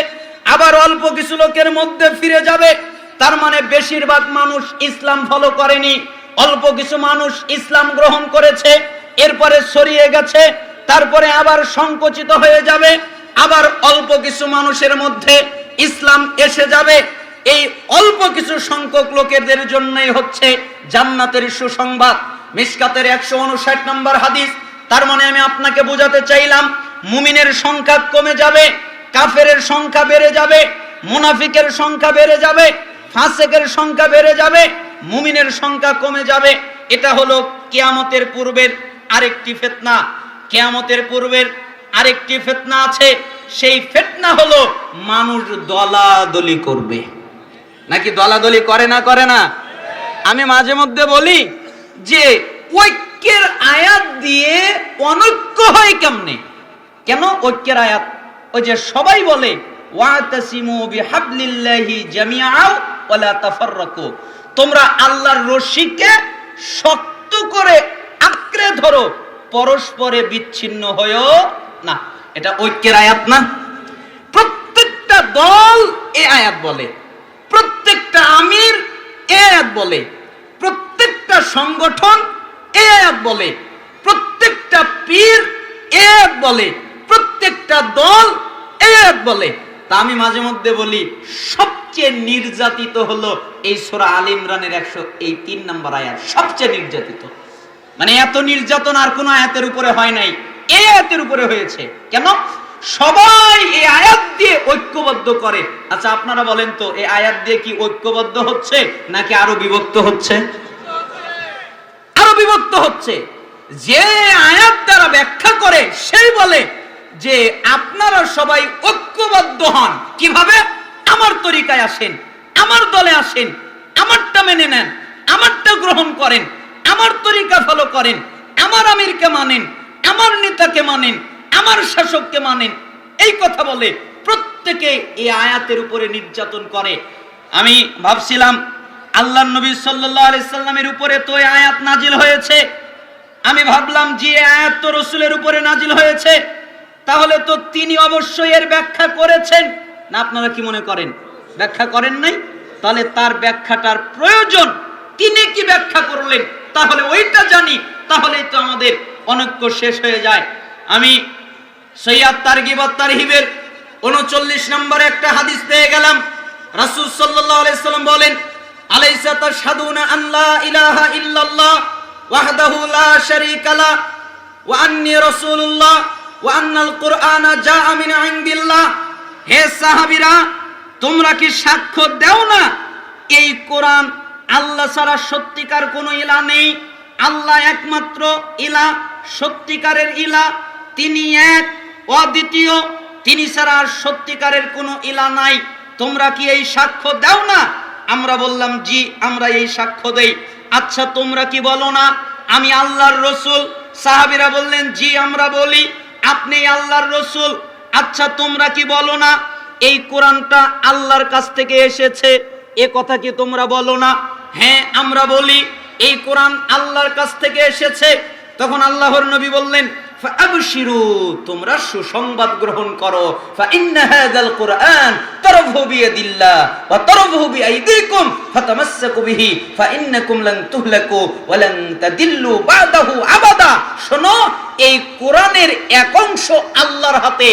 আবার অল্প কিছু লোকের মধ্যে ফিরে যাবে। তার মানে বেশিরভাগ মানুষ ইসলাম ফলো করেনি, অল্প কিছু মানুষ ইসলাম গ্রহণ করেছে, এরপরে ছড়িয়ে গেছে, তারপরে আবার সংকুচিত হয়ে যাবে, আবার অল্প কিছু মানুষের মধ্যে ইসলাম এসে যাবে। এই অল্প কিছু সংখ্যক লোকেদের জন্যই হচ্ছে জান্নাতের সুসংবাদ। মিশকাতের 159 নম্বর হাদিস। তার মানে আমি আপনাকে বোঝাতে চাইলাম, মুমিনের সংখ্যা কমে যাবে, কাফেরের সংখ্যা বেড়ে যাবে, মুনাফিকের সংখ্যা বেড়ে যাবে, ফাসিকের সংখ্যা বেড়ে যাবে, মুমিনের সংখ্যা কমে যাবে। এটা হলো কিয়ামতের পূর্বের আরেকটি ফিতনা। কিয়ামতের পূর্বের আরেকটি ফিতনা আছে, সেই ফিতনা হলো মানুষ দলাদলি করবে। নাকি দলাদলি করে না? করে না? আমি মাঝে মধ্যে বলি যে ঐক্যের আয়াত দিয়ে অনৈক্য হয় কেমনে? কেন ঐক্যের আয়াত? ওই যে সবাই বলে ওয়াতাসিমু বিহাবলিল্লাহি জামিআও ওয়ালা তাফাররাকু, তোমরা আল্লাহর রশিকে শক্ত করে আঁকড়ে ধরো, পরস্পরে বিচ্ছিন্ন হয়ো না। এটা ঐক্যের আয়াত না? প্রত্যেকটা দল এই আয়াত বলে, প্রত্যেকটা আমির এই আয়াত বলে, প্রত্যেকটা সংগঠন এই আয়াত বলে, প্রত্যেকটা পীর এই আয়াত বলে, প্রত্যেকটা দল এই আয়াত বলে। তা আমি মাঝে মধ্যে বলি, সবচেয়ে নির্যাতিত হলো এই সূরা আলে ইমরানের 103 নম্বর আয়াত, সবচেয়ে নির্যাতিত। মানে এত নির্যাতন আর কোন আয়াতের উপরে হয় নাই, এই আয়াতের উপরে হয়েছে। কেন? সবাই এই আয়াত দিয়ে ঐক্যবদ্ধ করে। আচ্ছা আপনারা বলেন তো, এই আয়াত দিয়ে কি ঐক্যবদ্ধ হচ্ছে নাকি আরো বিভক্ত হচ্ছে? আরো বিভক্ত হচ্ছে। যে আয়াত দ্বারা ব্যাখ্যা করে সেই বলে যে আপনারা সবাই ঐক্যবদ্ধ হন। কিভাবে? আমার তরিকায় আসেন, আমার দলে আসেন, আমারটা মেনে নেন, আমারটা গ্রহণ করেন, আমার তরিকা ফলো করেন, আমার আমিরকে মানেন, আমার নেতাকে মানেন, আমার শাসককে মানেন। এই কথা বলে প্রত্যেকে এই আয়াতের উপরে নির্যাতন করে। আমি ভাবছিলাম আল্লাহর নবী সাল্লাল্লাহু আলাইহি সাল্লামের উপরে তো এই আয়াত নাজিল হয়েছে। আমি ভাবলাম যে আয়াত তো রাসূলের উপরে নাজিল হয়েছে, তাহলে তো তিনি অবশ্যই এর ব্যাখ্যা করেছেন। না আপনারা কি মনে করেন ব্যাখ্যা করেন নাই? তাহলে তার ব্যাখ্যাটার প্রয়োজন, তিনি কি ব্যাখ্যা করলেন তাহলে ওইটা জানি, তাহলেই তো আমাদের অনৈক্য শেষ হয়ে যায়। আমি সৈয়দ তারগিব ওয়াত তারহিবের 39 নম্বরে একটা হাদিস পেয়ে গেলাম। রাসূল সাল্লাল্লাহু আলাইহি সাল্লাম বলেন, আলাইসা তাশহাদুনা আন লা ইলাহা ইল্লাল্লাহ ওয়াহদাহু লা শারীকা লা ওয়া আন্নী রাসূলুল্লাহ ওয়া আন্নাল কুরআনা জাআ মিন ইনদিল্লাহ। হে সাহাবীরা, তোমরা কি সাক্ষ্য দাও না এই কোরআন আল্লাহ ছাড়া সত্যিকার কোনো ইলাহ নেই, আল্লাহ একমাত্র ইলাহ, সত্যিকারের ইলাহ, তিনি এক অদ্বিতীয়, তিনি ছাড়া সত্যিকারের কোনো ইলাহ নাই। তোমরা কি এই সাক্ষ্য দাও না? আমরা বললাম জি, আমরা এই সাক্ষ্য দেই। আচ্ছা তোমরা কি বলো না আমি আল্লাহর রসুল? সাহাবীরা বললেন জি আমরা বলি, আপনি আল্লাহর রসুল। আচ্ছা তোমরা কি বলো না এই কোরআনটা আল্লাহর কাছ থেকে এসেছে? এ কথা কি তোমরা বলো না? হ্যাঁ আমরা বলি এই কোরআন আল্লাহর কাছ থেকে এসেছে। তখন আল্লাহর নবী বললেন, ফাআবশিরু, তোমরা সুসংবাদ গ্রহণ করো। ফাইন্না হাযাল কুরআন তারফু বিয়াদিল্লাহ ওয়া তারফু বিআইদিকুম ফাতামাসসাকু বিহি ফাইন্নাকুম লান তুহলাকু ওয়া লান তাদিল্লু বাদাহু আবাদা। শোনো, এই কোরআনের এক অংশ আল্লাহর হাতে,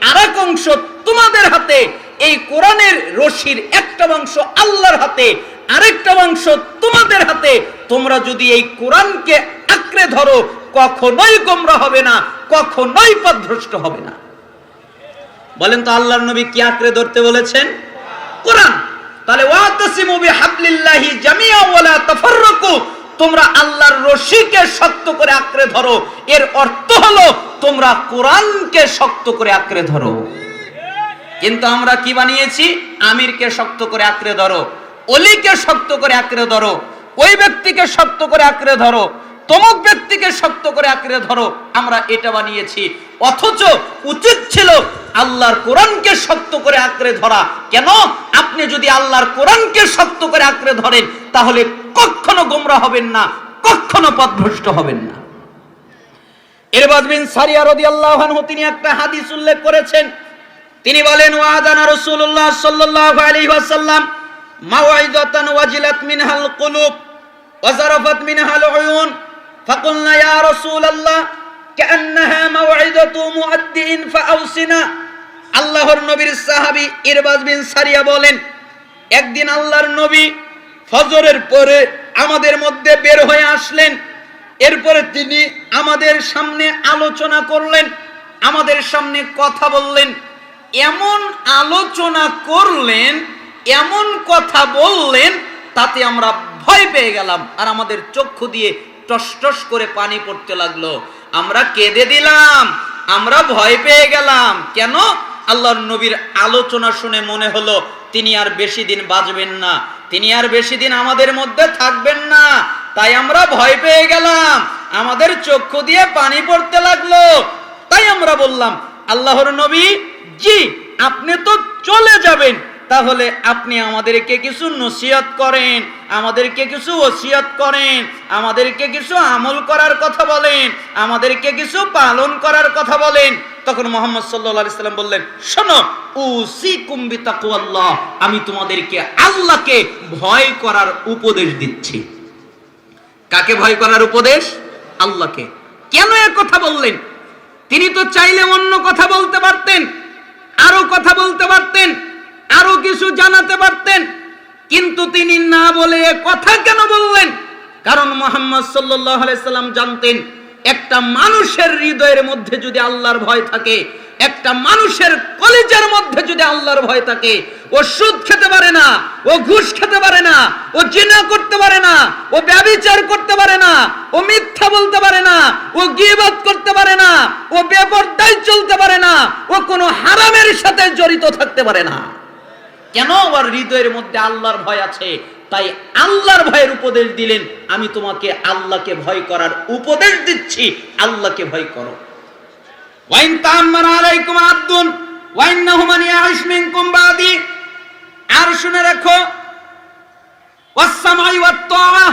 আরেক অংশ তোমাদের হাতে। এই কোরআনের রশির একটা অংশ আল্লাহর হাতে, আরেকটা অংশ তোমাদের হাতে। তোমরা যদি এই কোরআনকে আঁকড়ে ধরো, কখনোই গোমরা হবে না, কখনোই পথভ্রষ্ট হবে না। বলেন তো আল্লাহর নবী কি আঁকড়ে ধরতে বলেছেন? কোরআন। তাহলে ওয়াতাসিমু বিহাবলিল্লাহি জামিআ ওয়া লা তাফাররাকু, তোমরা আল্লাহর রশিকে শক্ত করে আঁকড়ে ধরো। এর অর্থ হলো তোমরা কোরআনকে শক্ত করে আঁকড়ে ধরো। কিন্তু আমরা কি বানিয়েছি? আমিরকে শক্ত করে আঁকড়ে ধরো, অলিকে শক্ত করে আঁকড়ে ধরো, ওই ব্যক্তিকে শক্ত করে আঁকড়ে ধরো, তমুক ব্যক্তিকে শক্ত করে আঁকড়ে ধরো। আমরা এটা বানিয়েছি। অথচ উচিত ছিল আল্লাহর কোরআনকে শক্ত করে আঁকড়ে ধরা। কেন? আপনি যদি আল্লাহর কোরআনকে শক্ত করে আঁকড়ে ধরেন, তাহলে কখনো গোমরাহ হবেন না, কখনো পথভ্রষ্ট হবেন না। ইরবাদ বিন সারিয়া রাদিয়াল্লাহু আনহু তিনি একটা হাদিস উল্লেখ করেছেন। তিনি বলেন, ওয়াদানা রাসূলুল্লাহ সাল্লাল্লাহু আলাইহি ওয়াসাল্লাম মাওয়াইদাতান ওয়াজিলাত মিনহাল কুলুব ওয়া যারাফাত মিনহাল উয়ুন ফাকুলনা ইয়া রাসূলুল্লাহ কান্নাহা মাওয়াইদাতু মুআদ্দিন ফাআউসিনা। আল্লাহর নবীর সাহাবী ইরবাদ বিন সারিয়া বলেন, একদিন আল্লাহর নবী ফজরের পরে আমাদের মধ্যে বের হয়ে আসলেন। এরপরে তিনি আমাদের সামনে আলোচনা করলেন, আমাদের সামনে কথা বললেন। এমন আলোচনা করলেন, এমন কথা বললেন, তাতে আমরা ভয় পেয়ে গেলাম, আর আমাদের চক্ষু দিয়ে টস টস করে পানি পড়তে লাগলো। আমরা কেঁদে দিলাম, আমরা ভয় পেয়ে গেলাম। কেন? আল্লাহর নবীর আলোচনা শুনে মনে হলো তিনি আর বেশি দিন বাঁচবেন না, তিনি আর বেশি দিন আমাদের মধ্যে থাকবেন না। তাই আমরা ভয় পেয়ে গেলাম, আমাদের চক্ষু দিয়ে পানি পড়তে লাগলো। তাই আমরা বললাম, আল্লাহর নবী, জি আপনি তো চলে যাবেন, তাহলে আপনি আমাদেরকে কিছু নসিহত করেন, আমাদেরকে কিছু ওসিয়ত করেন, আমাদেরকে কিছু আমল করার কথা বলেন, আমাদেরকে কিছু পালন করার কথা বলেন। তখন মুহাম্মদ সাল্লাল্লাহু আলাইহি সাল্লাম বললেন, শোনো, উসিকুম বিতাকওয়াল্লাহ, আমি তোমাদেরকে আল্লাহকে ভয় করার উপদেশ দিচ্ছি। কাকে ভয় করার উপদেশ? আল্লাহকে। কেন এ কথা বললেন? তিনি তো চাইলে অন্য কথা বলতে পারতেন, আরো কথা বলতে পারতেন, আরো কিছু জানাতে পারতেন, কিন্তু তিনি না বলে এ কথা কেন বললেন? কারণ মুহাম্মদ সাল্লাল্লাহু আলাইহি সাল্লাম জানতেন, একটা মানুষের হৃদয়ের মধ্যে যদি আল্লাহর ভয় থাকে, একটা মানুষের কলিজার মধ্যে যদি আল্লাহর ভয় থাকে, ও সুদ খেতে পারে না, ও ঘুষ খেতে পারে না, ও জিনা করতে পারে না, ও ব্যভিচার করতে পারে না, ও মিথ্যা বলতে পারে না, ও গীবত করতে পারে না, ও বেপরদায় চলতে পারে না, ও কোনো হারামের সাথে জড়িত থাকতে পারে না। কেন? ওর হৃদয়ের মধ্যে আল্লাহর ভয় আছে। তাই আল্লাহর ভয়ের উপদেশ দিলেন, আমি তোমাকে আল্লাহকে ভয় করার উপদেশ দিচ্ছি, আল্লাহকে ভয় করো। ওয়াইন তাআম্মারা আলাইকুম আবদুন ওয়া ইন্নাহু মান ইয়াইশ মিনকুম বাদি, আর শুনে রাখো, ওয়াসসামাই ওয়াত তাআ,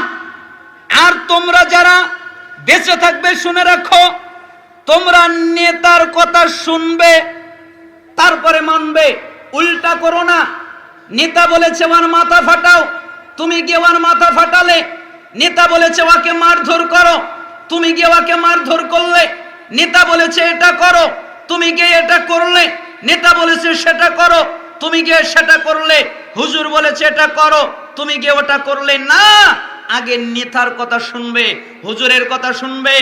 আর তোমরা যারা বেঁচে থাকবে শুনে রাখো, তোমরা নেতার কথা শুনবে, তারপরে মানবে। উল্টা করো না। নেতা বলেছে ওর মাথা ফাটাও, তুমি গিয়ে ওর মাথা ফাটালে। নেতা বলেছে ওকে মারধর করো, তুমি গিয়ে ওকে মারধর করলে। নেতা বলেছে এটা করো, তুমি গিয়ে এটা করলে। নেতা বলেছে সেটা করো, তুমি গিয়ে সেটা করলে। হুজুর বলেছে এটা করো, তুমি গিয়ে ওটা করলে না। আগে নেতার কথা শুনবে, হুজুরের কথা শুনবে,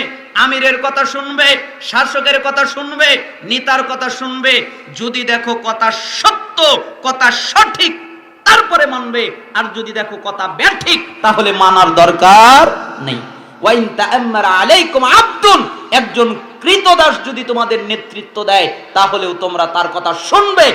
আমিরের কথা শুনবে, শাসকের কথা শুনবে, নেতার কথা শুনবে। যদি দেখো কথা সত্য, কথা সঠিক, তারপরে মানবে। আর যদি দেখো কথা ব্যাঠিক, তাহলে মানার দরকার নেই। ওয়াইন তাআম্মারা আলাইকুম আবদুন, একজন কৃতদাস যদি তোমাদের নেতৃত্ব দেয়, তাহলেও তোমরা তার কথা শুনবে,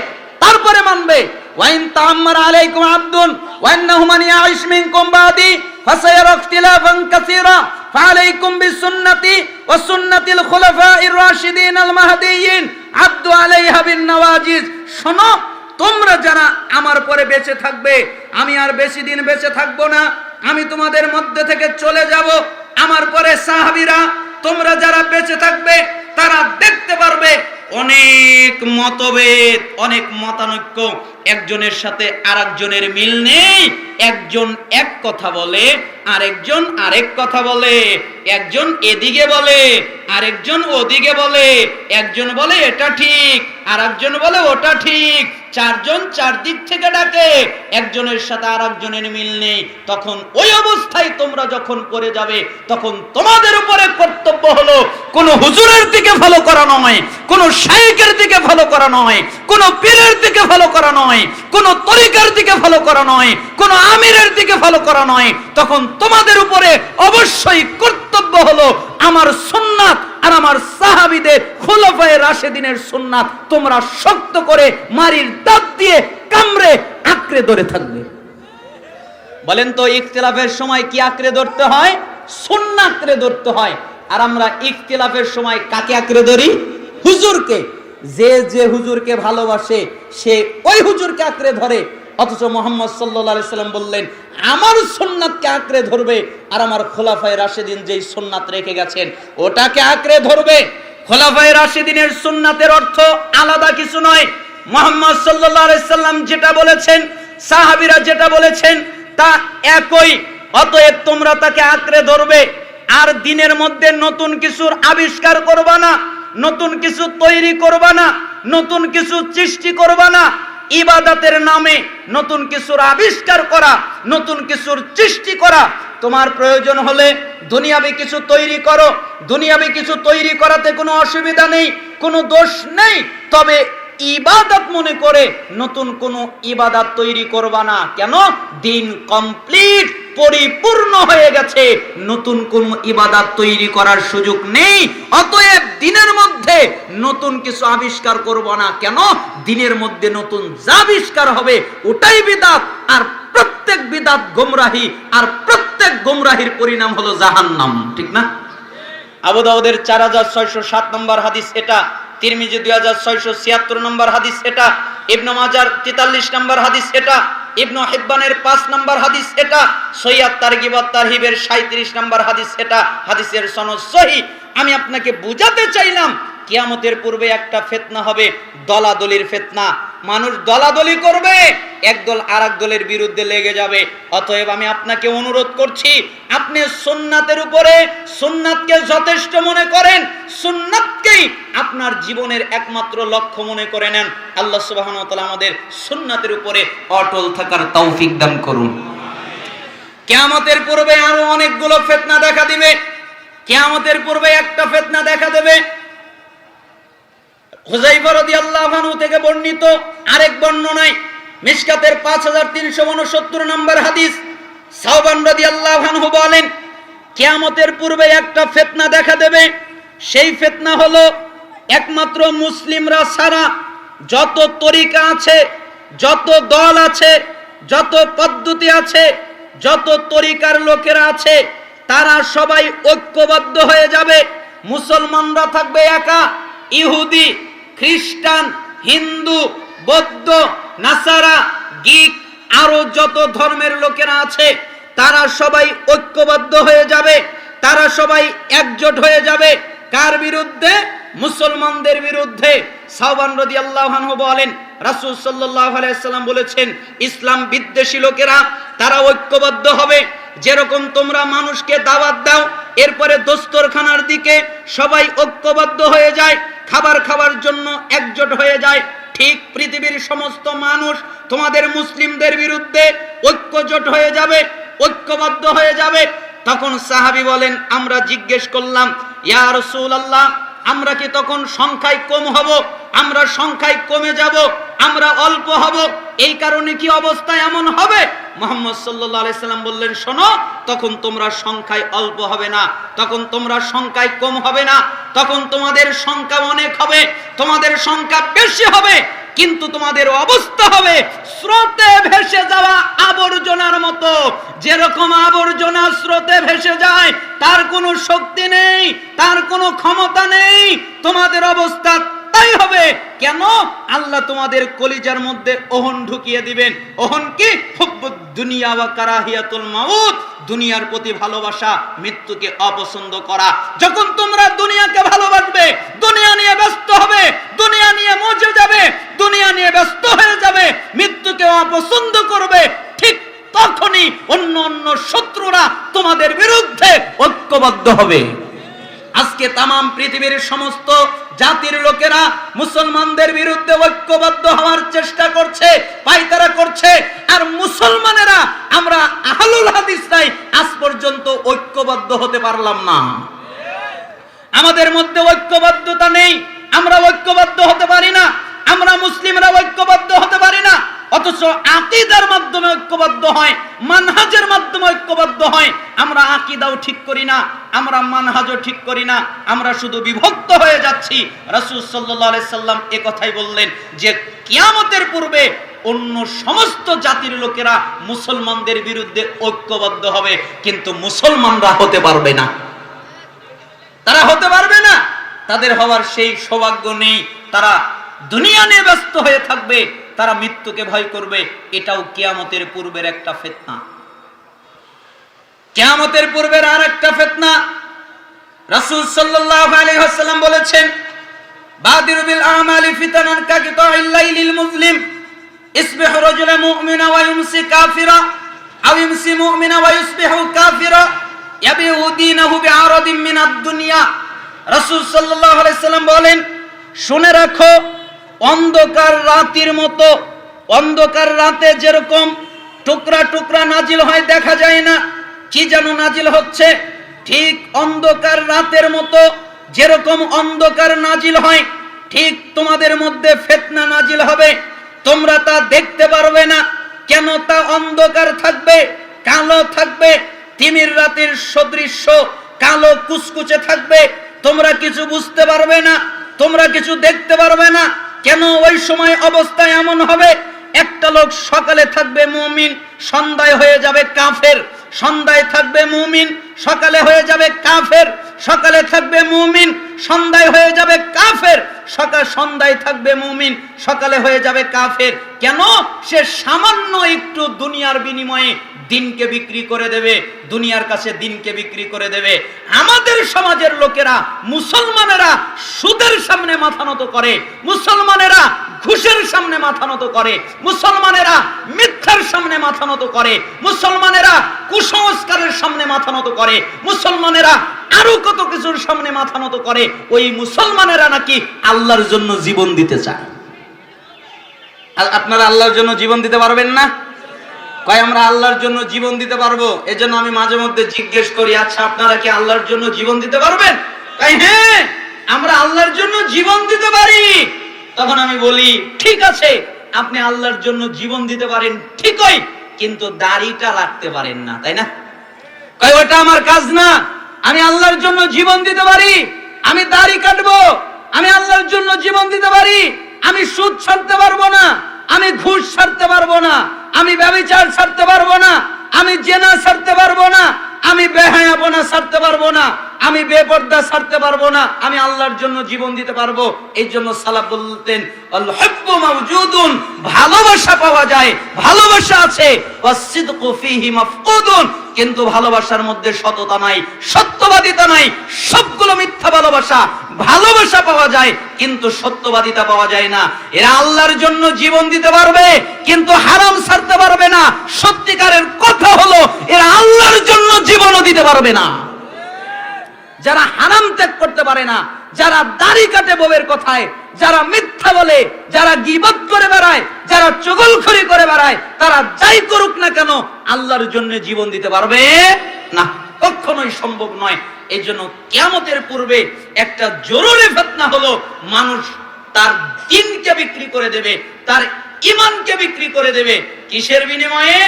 তারপরে মানবে। ওয়াইন তাআম্মারা আলাইকুম আবদুন ওয়া ইন্নাহু মান ইয়াইশ মিনকুম বাদি ফাসায়ারা ইখতিলাফান কাসীরা ফাআলাইকুম বিসুন্নতি ওয়া সুন্নাতিল খুলাফাইর রাশিদিন আল মাহদিয়িন আদু আলাইহা বিন নওয়াজিজ। শোনো, তোমরা যারা আমার পরে বেঁচে থাকবে, আমি আর বেশি দিন বেঁচে থাকবো না, আমি তোমাদের মধ্যে থেকে চলে যাব। আমার পরে সাহাবীরা, তোমরা যারা বেঁচে থাকবে, তারা দেখতে পারবে অনেক মতভেদ, অনেক মতানৈক্য, একজনের সাথে আরেকজনের মিল নেই। একজন এক কথা বলে, আরেকজন আরেক কথা বলে, একজন এদিকে বলে, আরেকজন ওদিকে বলে, একজন বলে এটা ঠিক, আরেকজন বলে ওটা ঠিক, চারজন চারদিক থেকে ডাকে, একজনের সাথে আরেকজনের মিল নেই। তখন ওই অবস্থায় তোমরা যখন পড়ে যাবে, তখন তোমাদের উপরে কর্তব্য হলো কোন হুজুরের দিকে ফলো করা নয়, কোন শাইখের দিকে ফলো করা নয়, কোন পীরের দিকে ফলো করা নয়, কোন তরিকার দিকে ফলো করা নয়, কোন আমিরের দিকে ফলো করা নয়। তখন তোমাদের উপরে অবশ্যই কর্তব্য হলো আমার সুন্নাত আর আমার সাহাবীদের খুলাফায়ে রাশেদিনের সুন্নাত তোমরা শক্ত করে মারির দাঁত দিয়ে কামড়ে আঁকড়ে ধরে থাকবে। বলেন তো ইখতিলাফের সময় কি আঁকড়ে ধরতে হয়? সুন্নাত আঁকড়ে ধরতে হয়। আর আমরা ইখতিলাফের সময় কাকে আঁকড়ে ধরি? হুজুরকে। যে যে হুজুরকে ভালোবাসে সে ওই হুজুরকে আঁকড়ে ধরে। অথচ মুহাম্মদ সাল্লাল্লাহু আলাইহি সাল্লাম বললেন আমার সুন্নাতকে আঁকড়ে ধরবে, আর আমার খোলাফায়ে রাশিদিন যেই সুন্নাত রেখে গেছেন ওটাকে আঁকড়ে ধরবে। খোলাফায়ে রাশিদিনের সুন্নাতের অর্থ আলাদা কিছু নয়। মুহাম্মদ সাল্লাল্লাহু আলাইহি সাল্লাম যেটা বলেছেন, সাহাবীরা যেটা বলেছেন তা একই। অতএব তোমরা তাকে আঁকড়ে ধরবে, আর দিনের মধ্যে নতুন কিছুর আবিষ্কার করবা না, নতুন কিছু তৈরি করবা না, নতুন কিছু সৃষ্টি করবা না। ইবাদতের নামে নতুন কিছুর আবিষ্কার করা, নতুন কিছুর সৃষ্টি করা, তোমার প্রয়োজন হলে দুনিয়াবি কিছু তৈরি করো। দুনিয়াবি কিছু তৈরি করাতে কোনো অসুবিধা নেই, কোনো দোষ নেই। তবে ইবাদত মনে করে নতুন কোনো ইবাদত তৈরি করবা না। কেন? দিন কমপ্লিট, পরিপূর্ণ হয়ে গেছে, নতুন কোন ইবাদত তৈরি করার সুযোগ নেই। অতএব দিনের মধ্যে নতুন কিছু আবিষ্কার করব না। কেন? দিনের মধ্যে নতুন যা আবিষ্কার হবে ওটাই বিদআত, আর প্রত্যেক বিদআত গোমরাহি, আর প্রত্যেক গোমরাহির পরিণাম হলো জাহান্নাম। ঠিক না? আবু দাউদের 4607 নম্বর হাদিস এটা, তিরমিজি 2676 নম্বর হাদিস এটা, ইবনে মাজার 43 নম্বর হাদিস এটা, ইবনে হিব্বানের 5 নম্বর হাদিস এটা, সহিহ তারগিব ওয়াত তারহিবের 37 নম্বর হাদিস এটা। হাদিসের সনদ সহিহ। আমি আপনাকে বুঝাতে চাইলাম কিয়ামতের পূর্বে একটা ফিতনা হবে, দলাদলির ফিতনা। মানুষ দলাদলি করবে, একদল আরেক দলের বিরুদ্ধে লেগে যাবে। অতএব আমি আপনাকে অনুরোধ করছি, আপনি সুন্নাতের উপরে, সুন্নাতকে যথেষ্ট মনে করেন, সুন্নাতকেই আপনার জীবনের একমাত্র লক্ষ্য মনে করে নেন। আল্লাহ সুবহানাহু ওয়া তাআলা আমাদের সুন্নাতের উপরে অটল থাকার তৌফিক দান করুন। কিয়ামতের পূর্বে আরো অনেকগুলো ফিতনা দেখা দিবে। কিয়ামতের পূর্বে একটা ফিতনা দেখা দেবে। হুযায়ফা রাদিয়াল্লাহু আনহু থেকে বর্ণিত আরেক বর্ণনায়, মিশকাতের 5369 নম্বর হাদিস, সাওবান রাদিয়াল্লাহু আনহু বলেন কিয়ামতের পূর্বে একটা ফিতনা দেখা দেবে। সেই ফিতনা হলো একমাত্র মুসলিমরা ছাড়া যত তরিকা আছে, যত দল আছে, যত পদ্ধতি আছে, যত তরিকার লোকেরা আছে, তারা সবাই ঐক্যবদ্ধ হয়ে যাবে। মুসলমানরা থাকবে একা, ইহুদি, খ্রিস্টান, হিন্দু, বৌদ্ধ, নাসারা, গ্রিক, আরো যত ধর্মের লোকেরা আছে তারা সবাই ঐক্যবদ্ধ হয়ে যাবে, তারা সবাই একজোট হয়ে যাবে। কার বিরুদ্ধে? মুসলমানদের বিরুদ্ধে। সাওবান রাদিয়াল্লাহু আনহু বলেন রাসূল সাল্লাল্লাহু আলাইহি ওয়াসাল্লাম বলেছেন ইসলাম বিদ্বেষী লোকেরা তারা ঐক্যবদ্ধ হবে। যেরকম তোমরা মানুষকে দাওয়াত দাও, এরপরে দস্তরখানার দিকে সবাই ঐক্যবদ্ধ হয়ে যায়, খাবার খাওয়ার জন্য একজোট হয়ে যায়, ঠিক পৃথিবীর সমস্ত মানুষ তোমাদের মুসলিমদের বিরুদ্ধে ঐক্যজোট হয়ে যাবে, ঐক্যবদ্ধ হয়ে যাবে। তখন সাহাবী বলেন, আমরা জিজ্ঞেস করলাম ইয়া রাসূলুল্লাহ, আমরা কি তখন সংখ্যায় কম হব? আমরা সংখ্যায় কমে যাব? আমরা অল্প হব? এই কারণে কি অবস্থা এমন হবে? মুহাম্মদ সাল্লাল্লাহু আলাইহি সাল্লাম বললেন, শোনো, তখন তোমরা সংখ্যায় অল্প হবে না, তখন তোমরা সংখ্যায় কম হবে না, তখন তোমাদের সংখ্যা অনেক হবে, তোমাদের সংখ্যা বেশি হবে, কিন্তু তোমাদের অবস্থা হবে স্রোতে ভেসে যাওয়া আবর্জনার মতো। যেরকম আবর্জনা স্রোতে ভেসে যায়, তার কোনো শক্তি নেই, তার কোনো ক্ষমতা নেই। তোমাদের অবস্থা তাই হবে। কেন? আল্লাহ তোমাদের কলিজার মধ্যে ওহন ঢুকিয়ে দিবেন। ওহন কি? হুব্বুদ দুনিয়া ওয়া কারাহিয়াতুল মাউত, দুনিয়ার প্রতি ভালোবাসা, মৃত্যুকে অপছন্দ করা। যখন তোমরা দুনিয়াকে ভালোবাসবে, দুনিয়া নিয়ে ব্যস্ত হবে, দুনিয়া নিয়ে মজে যাবে, দুনিয়া নিয়ে ব্যস্ত হয়ে যাবে, মৃত্যুকে অপছন্দ করবে, ঠিক তখনই অন্য অন্য শত্রুরা তোমাদের বিরুদ্ধে ঐক্যবদ্ধ হবে। আজকে তামাম পৃথিবীর সমস্ত জাতির লোকেরা মুসলমানদের বিরুদ্ধে ঐক্যবদ্ধ হওয়ার চেষ্টা করছে, পায়তারা করছে। আর মুসলমানেরা, আমরা আহলুল হাদিসরাই আজ পর্যন্ত ঐক্যবদ্ধ হতে পারলাম না। আমাদের মধ্যে ঐক্যবদ্ধতা নেই, আমরা ঐক্যবদ্ধ হতে পারি না, আমরা মুসলিমরা ঐক্যবদ্ধ হতে পারি না। অথচ আকীদার মাধ্যমে ঐক্যবদ্ধ হয়, মানহাজের মাধ্যমে ঐক্যবদ্ধ হয়। আমরা আকীদাও ঠিক করি না, আমরা মানহাজও ঠিক করি না, আমরা শুধু বিভক্ত হয়ে যাচ্ছি। রাসূল সাল্লাল্লাহু আলাইহি সাল্লাম এই কথাই বললেন যে কিয়ামতের পূর্বে অন্য সমস্ত জাতির লোকেরা মুসলমানদের বিরুদ্ধে ঐক্যবদ্ধ হবে, কিন্তু মুসলমানরা হতে পারবে না। তারা হতে পারবে না, তাদের হওয়ার সেই সৌভাগ্য নেই। তারা দুনিয়া নিয়ে ব্যস্ত হয়ে থাকবে, তারা মৃত্যুকে ভয় করবে। এটাও কিয়ামতের পূর্বের একটা ফিতনা। কিয়ামতের পূর্বের আরেকটা ফিতনা রাসূল সাল্লাল্লাহু আলাইহি ওয়াসাল্লাম বলেছেন, বাদিরু বিল আমালি ফিতানান কাকিতাইল লাইলিল মুজলিম, ইসবিহু রাজুলু মুমিনা ওয়া ইউমসি কাফিরা, আও ইউমসি মুমিনা ওয়া ইসবিহু কাফিরা, ইয়াবিউ দীনাহু বিআরাদিন মিনাদ দুনিয়া। রাসূল সাল্লাল্লাহু আলাইহি ওয়াসাল্লাম বলেন, শুনে রাখো, অন্ধকার রাতের মতো, অন্ধকার রাতে যেরকম টুকরা টুকরা নাজিল হয়, দেখা যায় না কি যেন নাজিল হচ্ছে, ঠিক অন্ধকার রাতের মতো যেরকম অন্ধকার নাজিল হয়, ঠিক তোমাদের মধ্যে ফিতনা নাজিল হবে। তোমরা তা দেখতে পারবে না। কেন? তা অন্ধকার থাকবে, কালো থাকবে, তিমির রাতের সদৃশ্য কালো কুচকুচে থাকবে। তোমরা কিছু বুঝতে পারবে না, তোমরা কিছু দেখতে পারবে না। কেন? ওই সময় অবস্থা এমন হবে, একটা লোক সকালে থাকবে মুমিন, সন্ধ্যায় হয়ে যাবে কাফের, সন্ধ্যায় থাকবে মুমিন, সকালে হয়ে যাবে কাফের, সকালে থাকবে মুমিন, সন্ধ্যায় হয়ে যাবে কাফের, সন্ধ্যায় থাকবে মুমিন, সকালে হয়ে যাবে কাফের। কেন? সে সামান্য একটু দুনিয়ার বিনিময়ে দিনকে বিক্রি করে দেবে, দুনিয়ার কাছে দিনকে বিক্রি করে দেবে। আমাদের সমাজের লোকেরা, মুসলমানেরা সুদের সামনে মাথা নত করে, মুসলমানেরা ঘুষের সামনে মাথা নত করে, মুসলমানেরা মিথ্যার সামনে মাথা নত করে, মুসলমানেরা কুসংস্কারের সামনে মাথা নত করে, মুসলমানেরা আরো কত কিছুর সামনে মাথা নত করে। ওই মুসলমানেরা নাকি আল্লাহর জন্য জীবন দিতে চায়। আপনারা আল্লাহর জন্য জীবন দিতে পারবেন না? কয় আমরা আল্লাহর জন্য জীবন দিতে পারবো। এজন্য আমি মাঝে মধ্যে জিজ্ঞেস করি, আচ্ছা আপনারা কি আল্লাহর জন্য জীবন দিতে পারবেন? তাই হ্যাঁ, আমরা আল্লাহর জন্য জীবন দিতে পারি। তখন আমি বলি, ঠিক আছে, আপনি আল্লাহর জন্য জীবন দিতে পারেন ঠিকই, কিন্তু দাড়িটা রাখতে পারেন না, তাই না? কয় ওটা আমার কাজ না। আমি আল্লাহর জন্য জীবন দিতে পারি, আমি দাড়ি কাটবো, আমি আল্লাহর জন্য জীবন দিতে পারি, আমি সুদ ছাড়তে পারবো না, আমি ঘুষ ছাড়তে পারবো না, আমি ব্যভিচার ছাড়তে পারবো না, আমি জেনা ছাড়তে পারবো না, আমি বেহায়াপনা ছাড়তে পারবো না, আমি বেপরদা ছাড়তে পারবো না, আমি আল্লাহর জন্য জীবন দিতে পারবো। এই জন্য সালাফ বলতেন, আল হুব্বু মাওজুদুন, ভালোবাসা পাওয়া যায়, ভালোবাসা আছে, ওয়াসিদকু ফীহি মাফকুদুন, কিন্তু ভালোবাসার মধ্যে সততা নাই, সত্যবাদিতা নাই, সবগুলো মিথ্যা ভালোবাসা। ভালোবাসা পাওয়া যায় কিন্তু সত্যবাদিতা পাওয়া যায় না। এরা আল্লাহর জন্য জীবন দিতে পারবে কিন্তু হারাম ছাড়তে পারবে না। সত্যিকারের কথা হলো এরা আল্লাহর জন্য জীবনও দিতে পারবে না। যারা হারাম ত্যাগ করতে পারে না, যারা দাড়ি কাটে বউয়ের কথায়, যারা মিথ্যা বলে, যারা গীবত করে বেড়ায়, যারা চগলখড়ি করে বেড়ায়, তারা যাই করুক না কেন আল্লাহর জন্য জীবন দিতে পারবে না, কখনোই সম্ভব নয়। এই জন্য কিয়ামতের পূর্বে একটা জরুরি ফিতনা হলো, মানুষ তার দিনকে বিক্রি করে দেবে, তার ঈমানকে বিক্রি করে দেবে। কিসের বিনিময়ে?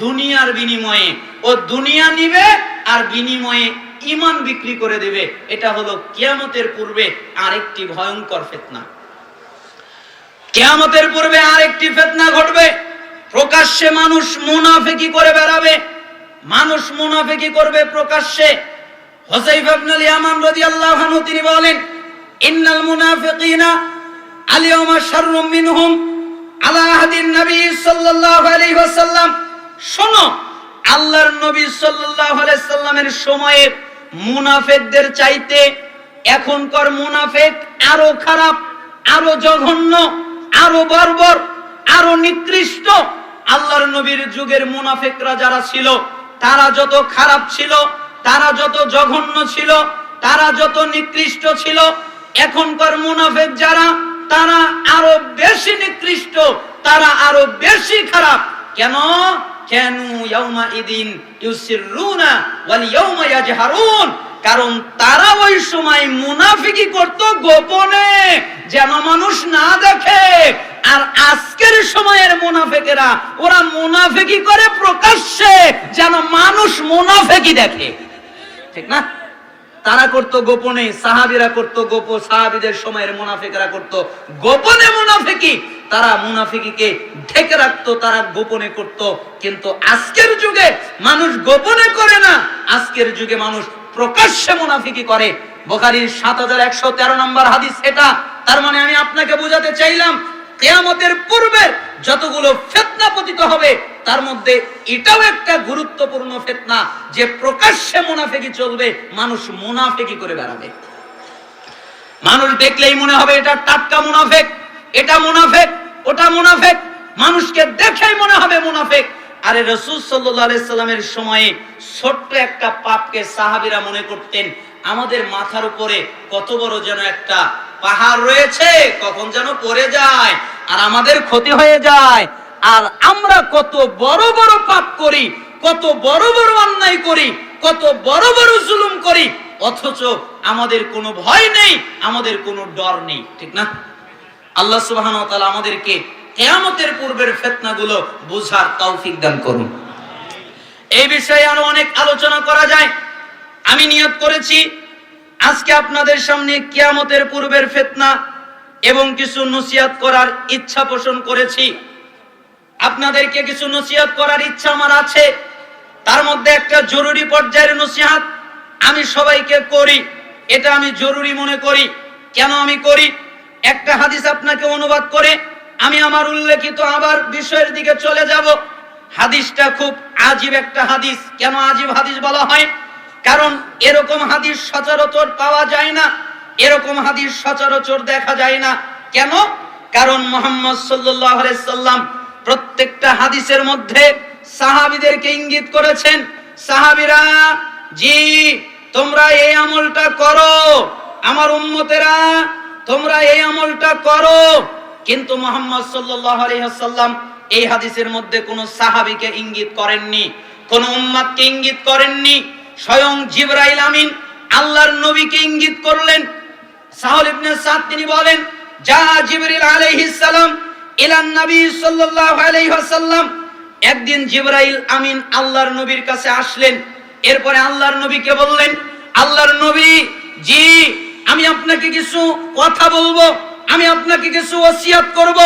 দুনিয়ার বিনিময়ে। ও দুনিয়া নিবে আর বিনিময়ে ঈমান বিক্রি করে দেবে। এটা হলো কিয়ামতের পূর্বে আরেকটি ভয়ঙ্কর ফিতনা। কিয়ামতের পূর্বে আরেকটি ফিতনা ঘটবে। প্রকাশ্যে মানুষ মুনাফিকি করে বেড়াবে, মানুষ মুনাফিকি করবে প্রকাশ্যে। হুযায়ফা ইবনুল ইয়ামান রাদিয়াল্লাহু আনহু তিনি বলেন, ইন্নাল মুনাফিকিনা আলিয়াউমা শাররুম মিনহুম আলা আহদিন নবী সাল্লাল্লাহু আলাইহি ওয়াসাল্লাম। শোনো, আল্লাহর নবী সাল্লাল্লাহু আলাইহি সাল্লামের সময়ের মুনাফিকদের চাইতে এখনকার মুনাফিক আরো খারাপ, আরো জঘন্য, আরো বর্বর, আরো নিকৃষ্ট। আল্লাহর নবীর যুগের মুনাফিকরা যারা ছিল, তারা যত খারাপ ছিল, তারা যত জঘন্য ছিল, তারা যত নিকৃষ্ট ছিল, এখনকার মুনাফিক যারা, তারা আরো বেশি নিকৃষ্ট, তারা আরো বেশি খারাপ। কেন? কানু ইয়াউমা ইদিন ইউসিরুনা ওয়াল ইয়াউমা ইয়াজহারুন। কারণ তারা ওই সময় মুনাফিকি করত গোপনে, যেন মানুষ না দেখে। আর আজকের সময়ের মুনাফিকেরা, ওরা মুনাফিকি করে প্রকাশ্যে, যেন মানুষ মুনাফিকি দেখে। ঠিক না? তারা করত গোপনে, সাহাবীরা করত গোপন, সাহাবীদের সময়ের মুনাফিকরা করত গোপনে মুনাফিকি। তারা মুনাফিকিকে ঢেকে রাখতো, তারা গোপনে করত। কিন্তু আজকের যুগে মানুষ গোপনে করে না, আজকের যুগে মানুষ প্রকাশ্যে মুনাফিকি করে। বুখারীর 7113 নম্বর হাদিস এটা। তার মানে আমি আপনাকে বোঝাতে চাইলাম, কিয়ামতের পূর্বের যতগুলো ফিতনা পতিত হবে, তার মধ্যে এটাও একটা গুরুত্বপূর্ণ ফিতনা, যে প্রকাশ্যে মুনাফিকি চলবে, মানুষ মুনাফিকি করে বেড়াবে। মানুষ দেখলেই মনে হবে এটা টাটকা মুনাফিক, এটা মুনাফিক, ওটা মুনাফিক, মানুষকে দেখেই মনে হবে মুনাফিক। আরে রাসূল সাল্লাল্লাহু আলাইহি সাল্লামের সময়ে ছোট্ট একটা পাপকে সাহাবীরা মনে করতেন আমাদের মাথার উপরে কত বড় যেন একটা পাহাড় রয়েছে, কখন যেন পড়ে যায় আর আমাদের ক্ষতি হয়ে যায়। আর আমরা কত বড় বড় পাপ করি, কত বড় বড় অন্যায় করি, কত বড় বড় জুলুম করি, অথচ আমাদের কোনো ভয় নেই, আমাদের কোনো ডর নেই। ঠিক না? আল্লাহ সুবহানাহু ওয়া তাআলা আমাদেরকে কিয়ামতের পূর্বের ফিতনাগুলো বুঝার তৌফিক দান করুন। এই বিষয়ে আরো অনেক আলোচনা করা যায়। আমি নিয়ত করেছি আজকে আপনাদের সামনে কিয়ামতের পূর্বের ফিতনা এবং কিছু নসিহত করার ইচ্ছা পোষণ করেছি। আপনাদেরকে কিছু নসিহত করার ইচ্ছা আমার আছে। তার মধ্যে একটা জরুরি পর্যায়ের নসিহত আমি সবাইকে করি, এটা আমি জরুরি মনে করি। কেন আমি করি? একটা হাদিস আপনাকে অনুবাদ করে আমি আমার উল্লেখিত আবার বিষয়ের দিকে চলে যাব। হাদিসটা খুব আজীব একটা হাদিস। কেন আজীব হাদিস বলা হয়? কারণ এরকম হাদিস সচরাচর পাওয়া যায় না, এরকম হাদিস সচরাচর দেখা যায় না। কেন? কারণ মুহাম্মদ সাল্লাল্লাহু আলাইহি সাল্লাম প্রত্যেকটা হাদিসের মধ্যে সাহাবীদেরকে ইঙ্গিত করেছেন, সাহাবীরা জি তোমরা এই আমলটা করো, আমার উম্মতেরা তোমরা এই আমলটা করো। কিন্তু মুহাম্মদ সাল্লাল্লাহু আলাইহি ওয়াসাল্লাম এই হাদিসের মধ্যে কোনো সাহাবীকে ইঙ্গিত করেননি, কোনো উম্মতকে ইঙ্গিত করেননি। স্বয়ং জিবরাইল আমিন আল্লাহর নবীকে ইঙ্গিত করলেন। সাহল ইবনে সাদ তিনি বলেন, যা জিবরিল আলাইহিস সালাম ইলান নবী সাল্লাল্লাহু আলাইহি ওয়াসাল্লাম। একদিন জিবরাইল আমিন আল্লাহর নবীর কাছে আসলেন। এরপরে আল্লাহর নবীকে বললেন, আল্লাহর নবী জি আমি আপনাকে কিছু কথা বলবো, আমি আপনাকে কিছু ওসিয়ত করব,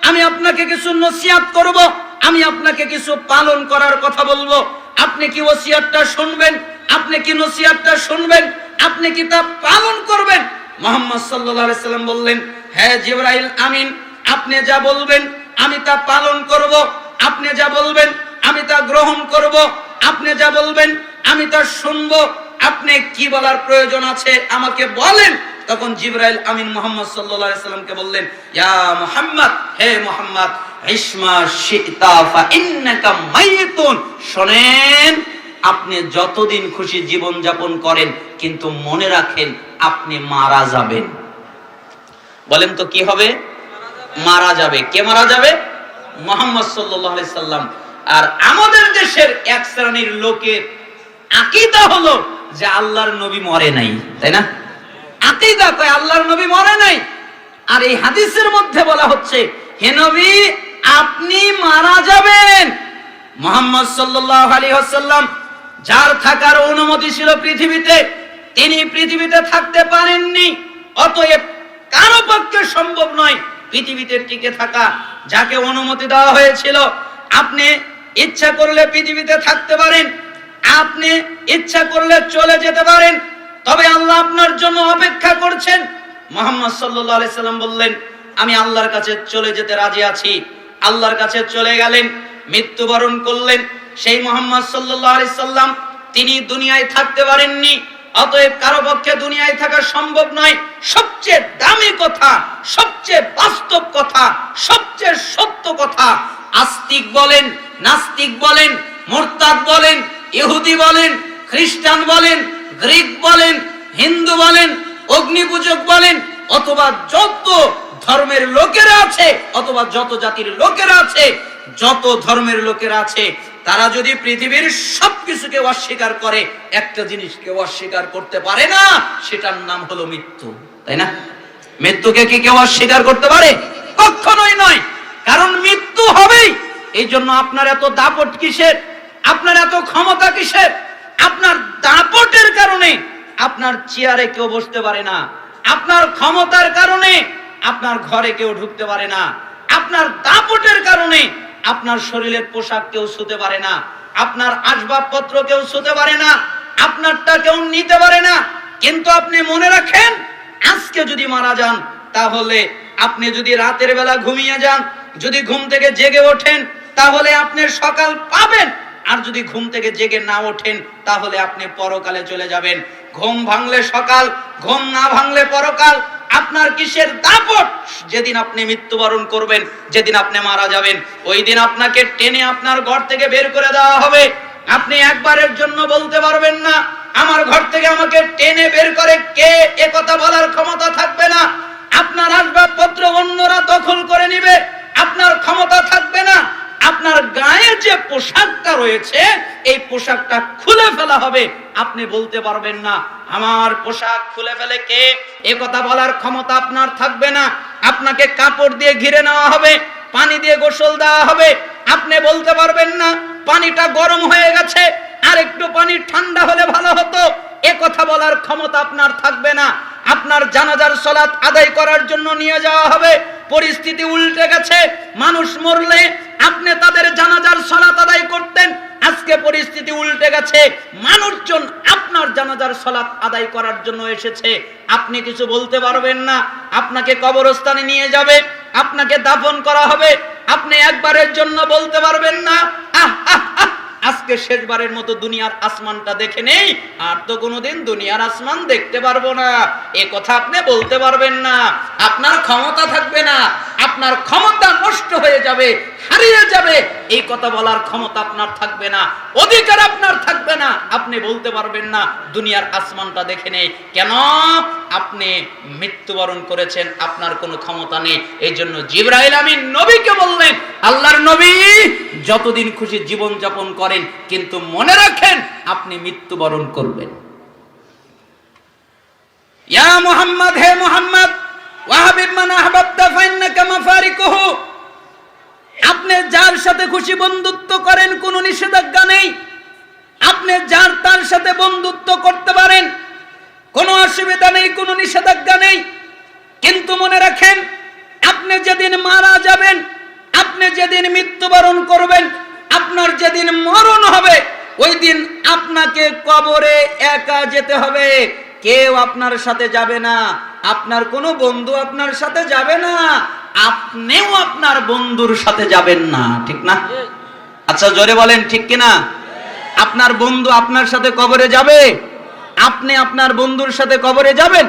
আমি আপনাকে কিছু নসিহত করব, আমি আপনাকে কিছু পালন করার কথা বলবো। আপনি কি ওসিয়তটা শুনবেন? আপনি কি নসিহতটা শুনবেন? আপনি কি তা পালন করবেন? মুহাম্মদ সাল্লাল্লাহু আলাইহি সাল্লাম বললেন, হ্যাঁ জিবরাইল আমিন, আপনি যা বলবেন আমি তা পালন করব, আপনি যা বলবেন আমি তা গ্রহণ করব, আপনি যা বলবেন আমি তা শুনবো। আপনি কি বলার প্রয়োজন আছে আমাকে বলেন। তখন জিবরাইল আমিন মুহাম্মদ সাল্লাল্লাহু আলাইহি সাল্লামকে বললেন, ইয়া মুহাম্মদ, হে মুহাম্মদ, ইসমা শিতা ফা ইন্নাকা মাইতুন। শুনেন, আপনি যতদিন খুশি জীবন যাপন করেন, কিন্তু মনে রাখেন আপনি মারা যাবেন। বলেন তো কি হবে? মারা যাবে। কে মারা যাবে? মুহাম্মদ সাল্লাল্লাহু আলাইহি সাল্লাম। আর আমাদের দেশের এক শ্রেণীর লোকের আকীদা হলো যে আল্লাহর নবী মরে নাই, তাই না? আকীদা কয় আল্লাহর নবী মরে নাই। আর এই হাদিসের মধ্যে বলা হচ্ছে, হে নবী আপনি মারা যাবেন। মুহাম্মদ সাল্লাল্লাহু আলাইহি ওয়াসাল্লাম যার থাকার অনুমতি ছিল পৃথিবীতে, তিনি পৃথিবীতে থাকতে পারেননি। অতএব কারো পক্ষে সম্ভব নয় পৃথিবীতে টিকে থাকা। যাকে অনুমতি দেওয়া হয়েছিল, আপনি ইচ্ছা করলে পৃথিবীতে থাকতে পারেন, আপনি ইচ্ছা করলে চলে যেতে পারেন, তবে আল্লাহ আপনার জন্য অপেক্ষা করছেন। মুহাম্মদ সাল্লাল্লাহু আলাইহি সাল্লাম বললেন, আমি আল্লাহর কাছে চলে যেতে রাজি আছি। আল্লাহর কাছে চলে গেলেন, মৃত্যুবরণ করলেন। সেই মুহাম্মদ সাল্লাল্লাহু আলাইহি সাল্লাম তিনি দুনিয়ায় থাকতে পারেননি, অতএব কারো পক্ষে দুনিয়ায় থাকা সম্ভব নয়। সবচেয়ে দামি কথা, সবচেয়ে বাস্তব কথা, সবচেয়ে সত্য কথা, আস্তিক বলেন, নাস্তিক বলেন, মুরতাদ বলেন, ইহুদি বলেন, খ্রিস্টান বলেন, গ্রিক বলেন, হিন্দু বলেন, অগ্নিপূজক বলেন, অথবা যত ধর্মের লোকেরা আছে, অথবা যত জাতির লোকেরা আছে, যত ধর্মের লোকেরা আছে, তারা যদি পৃথিবীর সবকিছুকে অস্বীকার করে, একটা জিনিসকে অস্বীকার করতে পারে না, সেটার নাম হলো মৃত্যু। তাই না? মৃত্যুকে কি কেউ অস্বীকার করতে পারে? কখনোই নয়। কারণ মৃত্যু হবেই। এই জন্য আপনার এত দাপট কিসের? আপনার এত ক্ষমতা কিসের? আপনার দাপটের কারণে আপনার চেয়ারে কেউ বসতে পারে না, আপনার ক্ষমতার কারণে আপনার ঘরে কেউ ঢুকতে পারে না, আপনার দাপটের কারণে আপনার শরীরের পোশাক কেউ ছুঁতে পারে না, আপনার আসবাবপত্র কেউ ছুঁতে পারে না, আপনারটা কেউ নিতে পারে না। কিন্তু আপনি মনে রাখেন, আজকে যদি মারা যান, তাহলে আপনি যদি রাতের বেলা ঘুমিয়ে যান, যদি ঘুম থেকে জেগে ওঠেন, তাহলে আপনি সকাল পাবেন। আর যদি ঘুম থেকে জেগে না ওঠেন, তাহলে আপনি পরকালে চলে যাবেন। ঘুম ভাঙলে সকাল, ঘুম না ভাঙলে পরকাল। আপনার কিসের দাপট? যেদিন আপনি মৃত্যুবরণ করবেন, যেদিন আপনি মারা যাবেন, ওই দিন আপনাকে টেনে আপনার ঘর থেকে বের করে দেওয়া হবে। আপনি একবারের জন্য বলতে পারবেন না, আমার ঘর থেকে আমাকে টেনে বের করে কে, এ কথা বলার ক্ষমতা থাকবে না। আপনার আসবাবপত্র অন্যরা দখল করে নেবে, আপনার ক্ষমতা থাকবে না। আপনার গায়ে যে পোশাকটা রয়েছে, এই পোশাকটা খুলে ফেলা হবে, আপনি বলতে পারবেন না আমার পোশাক খুলে ফেলে কে, এ কথা বলার ক্ষমতা আপনার থাকবে না। আপনাকে কাপড় দিয়ে ঘিরে নেওয়া হবে, পানি দিয়ে গোসল দেওয়া হবে, আপনি বলতে পারবেন না পানিটা গরম হয়ে গেছে, আর একটু পানি ঠান্ডা হলে ভালো হতো, এ কথা বলার ক্ষমতা আপনার থাকবে না। আপনার জানাজার সালাত আদায় করার জন্য নিয়ে যাওয়া হবে, পরিস্থিতি উল্টে গেছে। মানুষ মরলে আপনি তাদের জানাজার সালাত আদায় করতেন, আজকে পরিস্থিতি উল্টে গেছে, মানুষজন আপনার জানাজার সালাত আদায় করার জন্য এসেছে, আপনি কিছু বলতে পারবেন না। আপনাকে কবরস্থানে নিয়ে যাবে, আপনাকে দাফন করা হবে, আপনি একবারের জন্য বলতে পারবেন না আহ আহ আহ, আজকে শেষবারের মতো দুনিয়ার আসমানটা দেখে নেই, আর তো কোনোদিন দুনিয়ার আসমান দেখতে পারবো না, এ কথা আপনি বলতে পারবেন না। আপনার ক্ষমতা থাকবে না, আপনার ক্ষমতা নষ্ট হয়ে যাবে, হারিয়ে যাবে, এই কথা বলার ক্ষমতা আপনার থাকবে না, অধিকার আপনার থাকবে না। আপনি বলতে পারবেন না দুনিয়ার আসমানটা দেখে নেই। কেন? আপনি মৃত্যুবরণ করেছেন, আপনার কোনো ক্ষমতা নেই। এই জন্য জিবরাইল আমিন নবীকে বললেন, আল্লাহর নবী যতদিন খুশি জীবন যাপন করেন, কিন্তু মনে রাখেন আপনি মৃত্যুবরণ করবেন। ইয়া মুহাম্মদ, হে মুহাম্মদ, ওয়াহাবিব মান আহবাবতা ফাইন্নাকা মাফারিকুহু, আপনি যার সাথে খুশি বন্ধুত্ব করেন, কোনো নিষেধাজ্ঞা নেই, আপনি যার তার সাথে বন্ধুত্ব করতে পারেন, কোনো অসুবিধা নেই, কোনো নিষেধাজ্ঞা নেই। কিন্তু মনে রাখেন, আপনি যেদিন মারা যাবেন, আপনি যেদিন মৃত্যুবরণ করবেন, আপনার যেদিন মরণ হবে, ওই দিন আপনাকে কবরে একা যেতে হবে, কেউ আপনার সাথে যাবে না, আপনার কোনো বন্ধু আপনার সাথে যাবে না, আপনিও আপনার বন্ধুর সাথে যাবেন না। ঠিক না? আচ্ছা জোরে বলেন ঠিক কিনা? আপনার বন্ধু আপনার সাথে কবরে যাবে, আপনি আপনার বন্ধুর সাথে কবরে যাবেন।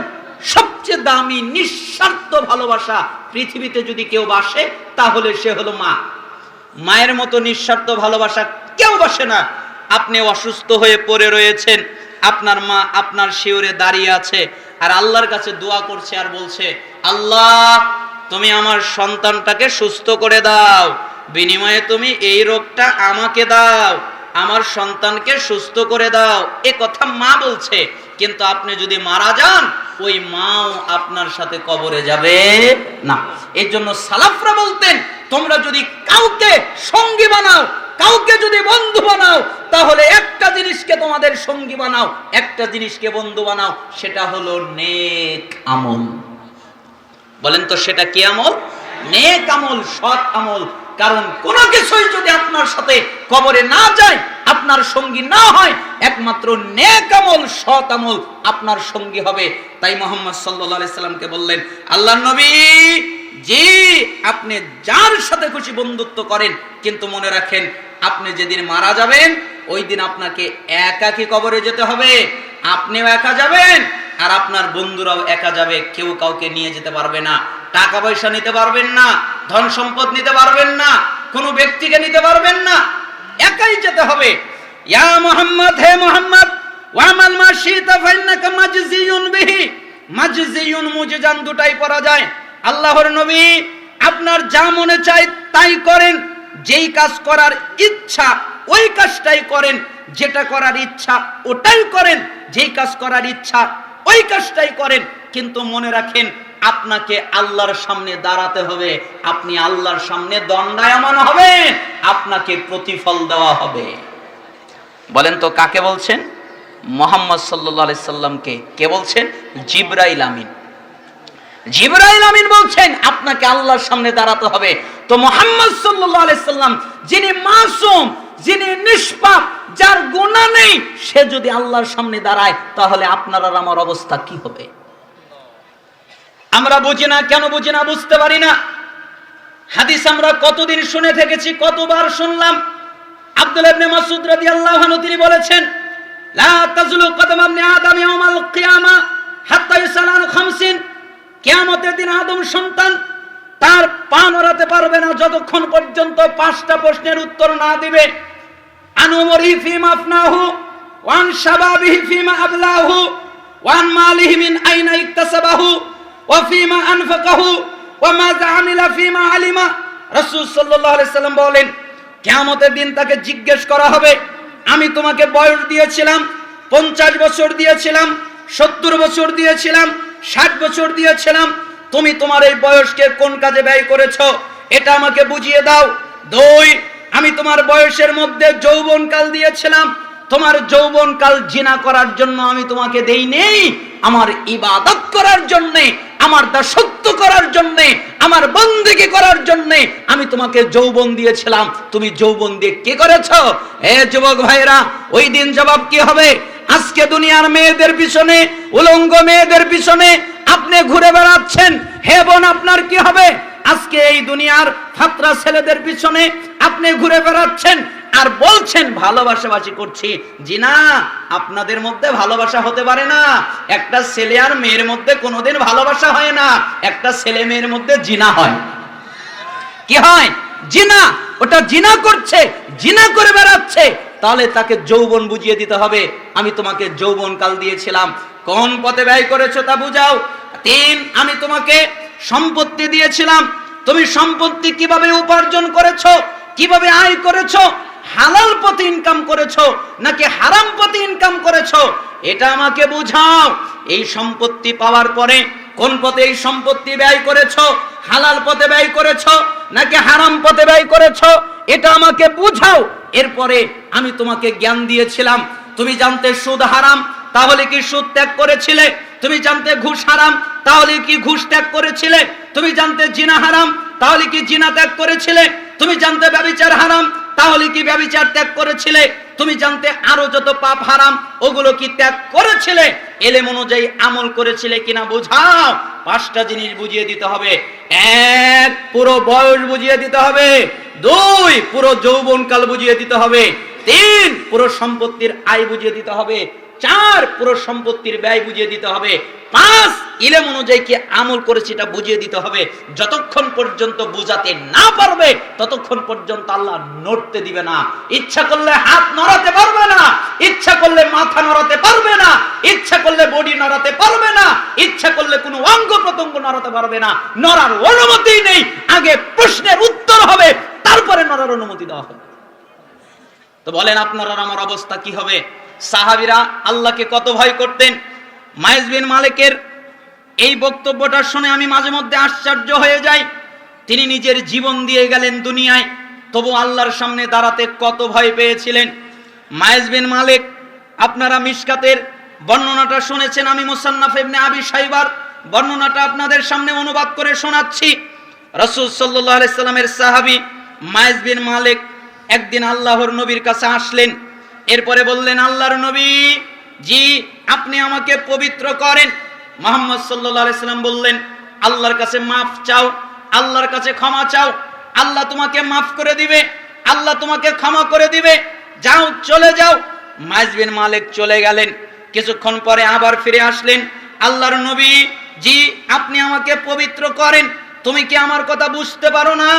সবচেয়ে দামি নিঃস্বার্থ ভালোবাসা পৃথিবীতে যদি কেউ বাসে, তাহলে সে হলো মা। মায়ের মতো নিঃস্বার্থ ভালোবাসা কেউ বাসে না। আপনি অসুস্থ হয়ে পড়ে রয়েছেন, আপনার মা আপনার শিওরে দাঁড়িয়ে আছে, আর আল্লাহর কাছে দোয়া করছে, আর বলছে, আল্লাহ তুমি আমার সন্তানটাকে সুস্থ করে দাও, বিনিময়ে তুমি এই রোগটা আমাকে দাও, আমার সন্তানকে সুস্থ করে দাও, এ কথা মা বলছে। কিন্তু আপনি যদি মারা যান, ওই মাও আপনার সাথে কবরে যাবে না। এর জন্য সালাফরা বলতেন, তোমরা যদি কাউকে সঙ্গী বানাও, কাউকে যদি বন্ধু বানাও, তাহলে একটা জিনিসকে তোমাদের সঙ্গী বানাও, একটা জিনিসকে বন্ধু বানাও, সেটা হলো নেক আমল। বলেন তো সেটা কি আমল? নেক আমল, সৎ আমল। কারণ কোন কিছুই যদি আপনার সাথে কবরে না যায়, আপনার সঙ্গী না হয়, একমাত্র নেক আমল, সৎ আমল আপনার সঙ্গী হবে। তাই মুহাম্মদ সাল্লাল্লাহু আলাইহি সাল্লামকে বললেন, আল্লাহর নবী জি, আপনি যার সাথে খুশি বন্ধুত্ব করেন, কিন্তু মনে রাখেন আপনি যেদিন মারা যাবেন ওই দিন আপনাকে একাকী কবরে যেতে হবে। আপনিও একা যাবেন আর আপনার বন্ধুরাও একা যাবে। কেউ কাউকে নিয়ে যেতে পারবে না, টাকা পয়সা নিতে পারবেন না, ধন সম্পদ নিতে পারবেন না, কোনো ব্যক্তিকে নিতে পারবেন না, একাই যেতে হবে। ইয়া মুহাম্মদ, হে মুহাম্মদ, ওয়ামাল মা শিতা ফাইন্নাকা মাজজিয়ুন বিহি। মাজজিয়ুন মুজজান দুটাই পড়া যায়। আল্লাহর নবী, আপনার যা মনে চায় তাই করেন, যেই কাজ করার ইচ্ছা ওই কাজটাই করেন, যেটা করার ইচ্ছা ওটাই করেন, যেই কাজ করার ইচ্ছা ওই কাজটাই করেন। কিন্তু মনে রাখেন আপনাকে আল্লাহর সামনে দাঁড়াতে হবে, আপনি আল্লাহর সামনে দণ্ডায়মান হবেন, আপনাকে প্রতিফল দেওয়া হবে। বলেন তো কাকে বলছেন? মুহাম্মদ সাল্লাল্লাহু আলাইহি সাল্লামকে। কে বলছেন? জিবরাইল আমিন। জিবরাইল আমিন বলছেন আপনাকে আল্লাহর সামনে দাঁড়াতে হবে। তো মুহাম্মদ সাল্লাল্লাহু আলাইহি সাল্লাম যিনি মাসুম, যিনি নিষ্পাপ, যার গুনাহ নেই, সে যদি আল্লাহর সামনে দাঁড়ায় তাহলে আপনার আর আমার অবস্থা কি হবে? আমরা বুঝি না। কেন বুঝি না? বুঝতে পারি না। হাদিস আমরা কতদিন শুনে থেকেছি, কতবার শুনলাম। আব্দুল্লাহ ইবনে মাসউদ রাদিয়াল্লাহু আনহু তিনি বলেছেন, লা তাজলু কদম ইবনে আদম ইয়াউমাল কিয়ামা হাত্তা ইসালান 50। কিয়ামতের দিন আদম সন্তান তার পা নড়াতে পারবে না যতক্ষণ পর্যন্ত 5টা প্রশ্নের উত্তর না দিবে। আন উমরিহি ফিমা আফনাহু ওয়া আন শাবাবিহি ফিমা আবলাহু ওয়া আন মালিহি মিন আইনা ইকতাসাবাহু ওয়া ফিমা আনফাকাহু ওয়া মাযা আমিলা ফিমা আলিমা। রাসূল সাল্লাল্লাহু আলাইহি সাল্লাম বলেন, কিয়ামতের দিন তাকে জিজ্ঞেস করা হবে, আমি তোমাকে বয়স দিয়েছিলাম 50 বছর দিয়েছিলাম, 70 বছর দিয়েছিলাম, 60 বছর দিয়েছিলাম, তুমি তোমার এই বয়সকে কোন কাজে ব্যয় করেছো এটা আমাকে বুঝিয়ে দাও। 2, আমি তোমার বয়সের মধ্যে যৌবনকাল দিয়েছিলাম, তোমার যৌবনকাল জিনা করার জন্য আমি তোমাকে দেই নেই, আমার ইবাদত করার জন্য, আমার দাসত্ব করার জন্য, আমার বন্দেগী করার জন্য আমি তোমাকে যৌবন দিয়েছিলাম। তুমি যৌবন দিয়ে কি করেছো? হে যুবক ভাইরা, ওই দিন জবাব কি হবে? আজকে দুনিয়ার মেয়েদের পিছনে, উলঙ্গ মেয়েদের পিছনে আপনি ঘুরে বেড়াচ্ছেন, হে বোন আপনার কি হবে? আজকে এই দুনিয়ার ফাতরা ছেলেদের পিছনে আপনি ঘুরে বেড়াচ্ছেন আর বলছেন ভালোবাসাবাসি করছি। জি না, আপনাদের মধ্যে ভালোবাসা হতে পারে না। একটা ছেলে আর মেয়ের মধ্যে কোনোদিন ভালোবাসা হয় না, একটা ছেলে মেয়ের মধ্যে জিনা হয়। কি হয়? জিনা। ওটা জিনা করছে, জিনা করে বেড়াচ্ছে, তাহলে তাকে যৌবন বুঝিয়ে দিতে হবে। আমি তোমাকে যৌবন কাল দিয়েছিলাম, কোন পথে ব্যয় করেছো তা বুঝাও। 3, আমি তোমাকে সম্পত্তি দিয়েছিলাম, তুমি সম্পত্তি কিভাবে উপার্জন করেছো, কিভাবে আয় করেছো, হালাল পথে ইনকাম করেছো নাকি হারাম পথে ইনকাম করেছো, এটা আমাকে বুঝাও। এই সম্পত্তি পাওয়ার পরে কোন পথে এই সম্পত্তি ব্যয় করেছো, হালাল পথে ব্যয় করেছো নাকি হারাম পথে ব্যয় করেছো, এটা আমাকে বুঝাও। এরপরে আমি তোমাকে জ্ঞান দিয়েছিলাম, তুমি জানতে সুদ হারাম, তাহলে কি সুদ ত্যাগ করেছিলে? তুমি জানতে ঘুষ হারাম, তাহলে কি ঘুষ ত্যাগ করেছিলে? তুমি জানতে জিনা হারাম, তাহলে কি জিনা ত্যাগ করেছিলে? তুমি জানতে ব্যভিচার হারাম, তাহলে কি ব্যভিচার ত্যাগ করেছিলে? তুমি জানতে আরো যত পাপ হারাম, ওগুলো কি ত্যাগ করেছিলে? এলেম অনুযায়ী আমল করেছিলে কিনা বুঝাও। 5টা জিনিস বুঝিয়ে দিতে হবে। 1, পুরো বয়স বুঝিয়ে দিতে হবে। 2, পুরো যৌবনকাল বুঝিয়ে দিতে হবে। 3, পুরো সম্পত্তির আয় বুঝিয়ে দিতে হবে। 4, পুরো সম্পত্তির ব্যয় বুঝিয়ে দিতে হবে। 5, ইলম অনুযায়ী কি আমল করেছে এটা বুঝিয়ে দিতে হবে। যতক্ষণ পর্যন্ত বুঝাতে না পারবে ততক্ষণ পর্যন্ত আল্লাহ নড়তে দিবে না। ইচ্ছা করলে হাত নড়াতে পারবে না, ইচ্ছা করলে মাথা নড়াতে পারবে না, ইচ্ছা করলে বডি নড়াতে পারবে না, ইচ্ছা করলে কোনো অঙ্গ প্রত্যঙ্গ নড়াতে পারবে না। নড়ার অনুমতি নেই। আগে প্রশ্নের উত্তর হবে, তারপরে নড়ার অনুমতি দেওয়া হবে। তো বলেন আপনার আর আমার অবস্থা কি হবে? সাহাবীরা আল্লাহকে কত ভয় করতেন। মাইজ বিন মালিকের এই বক্তব্যটা শুনে আমি মাঝে মধ্যে আশ্চর্য হয়ে যাই। তিনি নিজের জীবন দিয়ে গেলেন দুনিয়ায়, তবু আল্লাহর সামনে দাঁড়াতে কত ভয় পেয়েছিলেন। মাইজ বিন মালিক, আপনারা মিশকাতের বর্ণনাটা শুনেছেন, আমি মুসান্নাফ ইবনে আবি শাইবার বর্ণনাটা আপনাদের সামনে অনুবাদ করে শোনাচ্ছি। রাসূল সাল্লাল্লাহু আলাইহি সাল্লামের সাহাবী মাইজ বিন মালিক একদিন আল্লাহর নবীর কাছে আসলেন। এরপরে বললেন, আল্লাহর নবী, জি আপনি আমাকে পবিত্র করেন। মুহাম্মদ সাল্লাল্লাহু আলাইহি সাল্লাম বললেন, আল্লাহর কাছে মাফ চাও, আল্লাহর কাছে ক্ষমা চাও, আল্লাহ তোমাকে মাফ করে দিবে, আল্লাহ তোমাকে ক্ষমা করে দিবে, যাও চলে যাও। মাইজ বিন মালিক চলে গেলেন। কিছুক্ষণ পরে আবার ফিরে আসলেন। আল্লাহর নবী, জি আপনি আমাকে পবিত্র করেন, তুমি কি আমার কথা বুঝতে পারো না?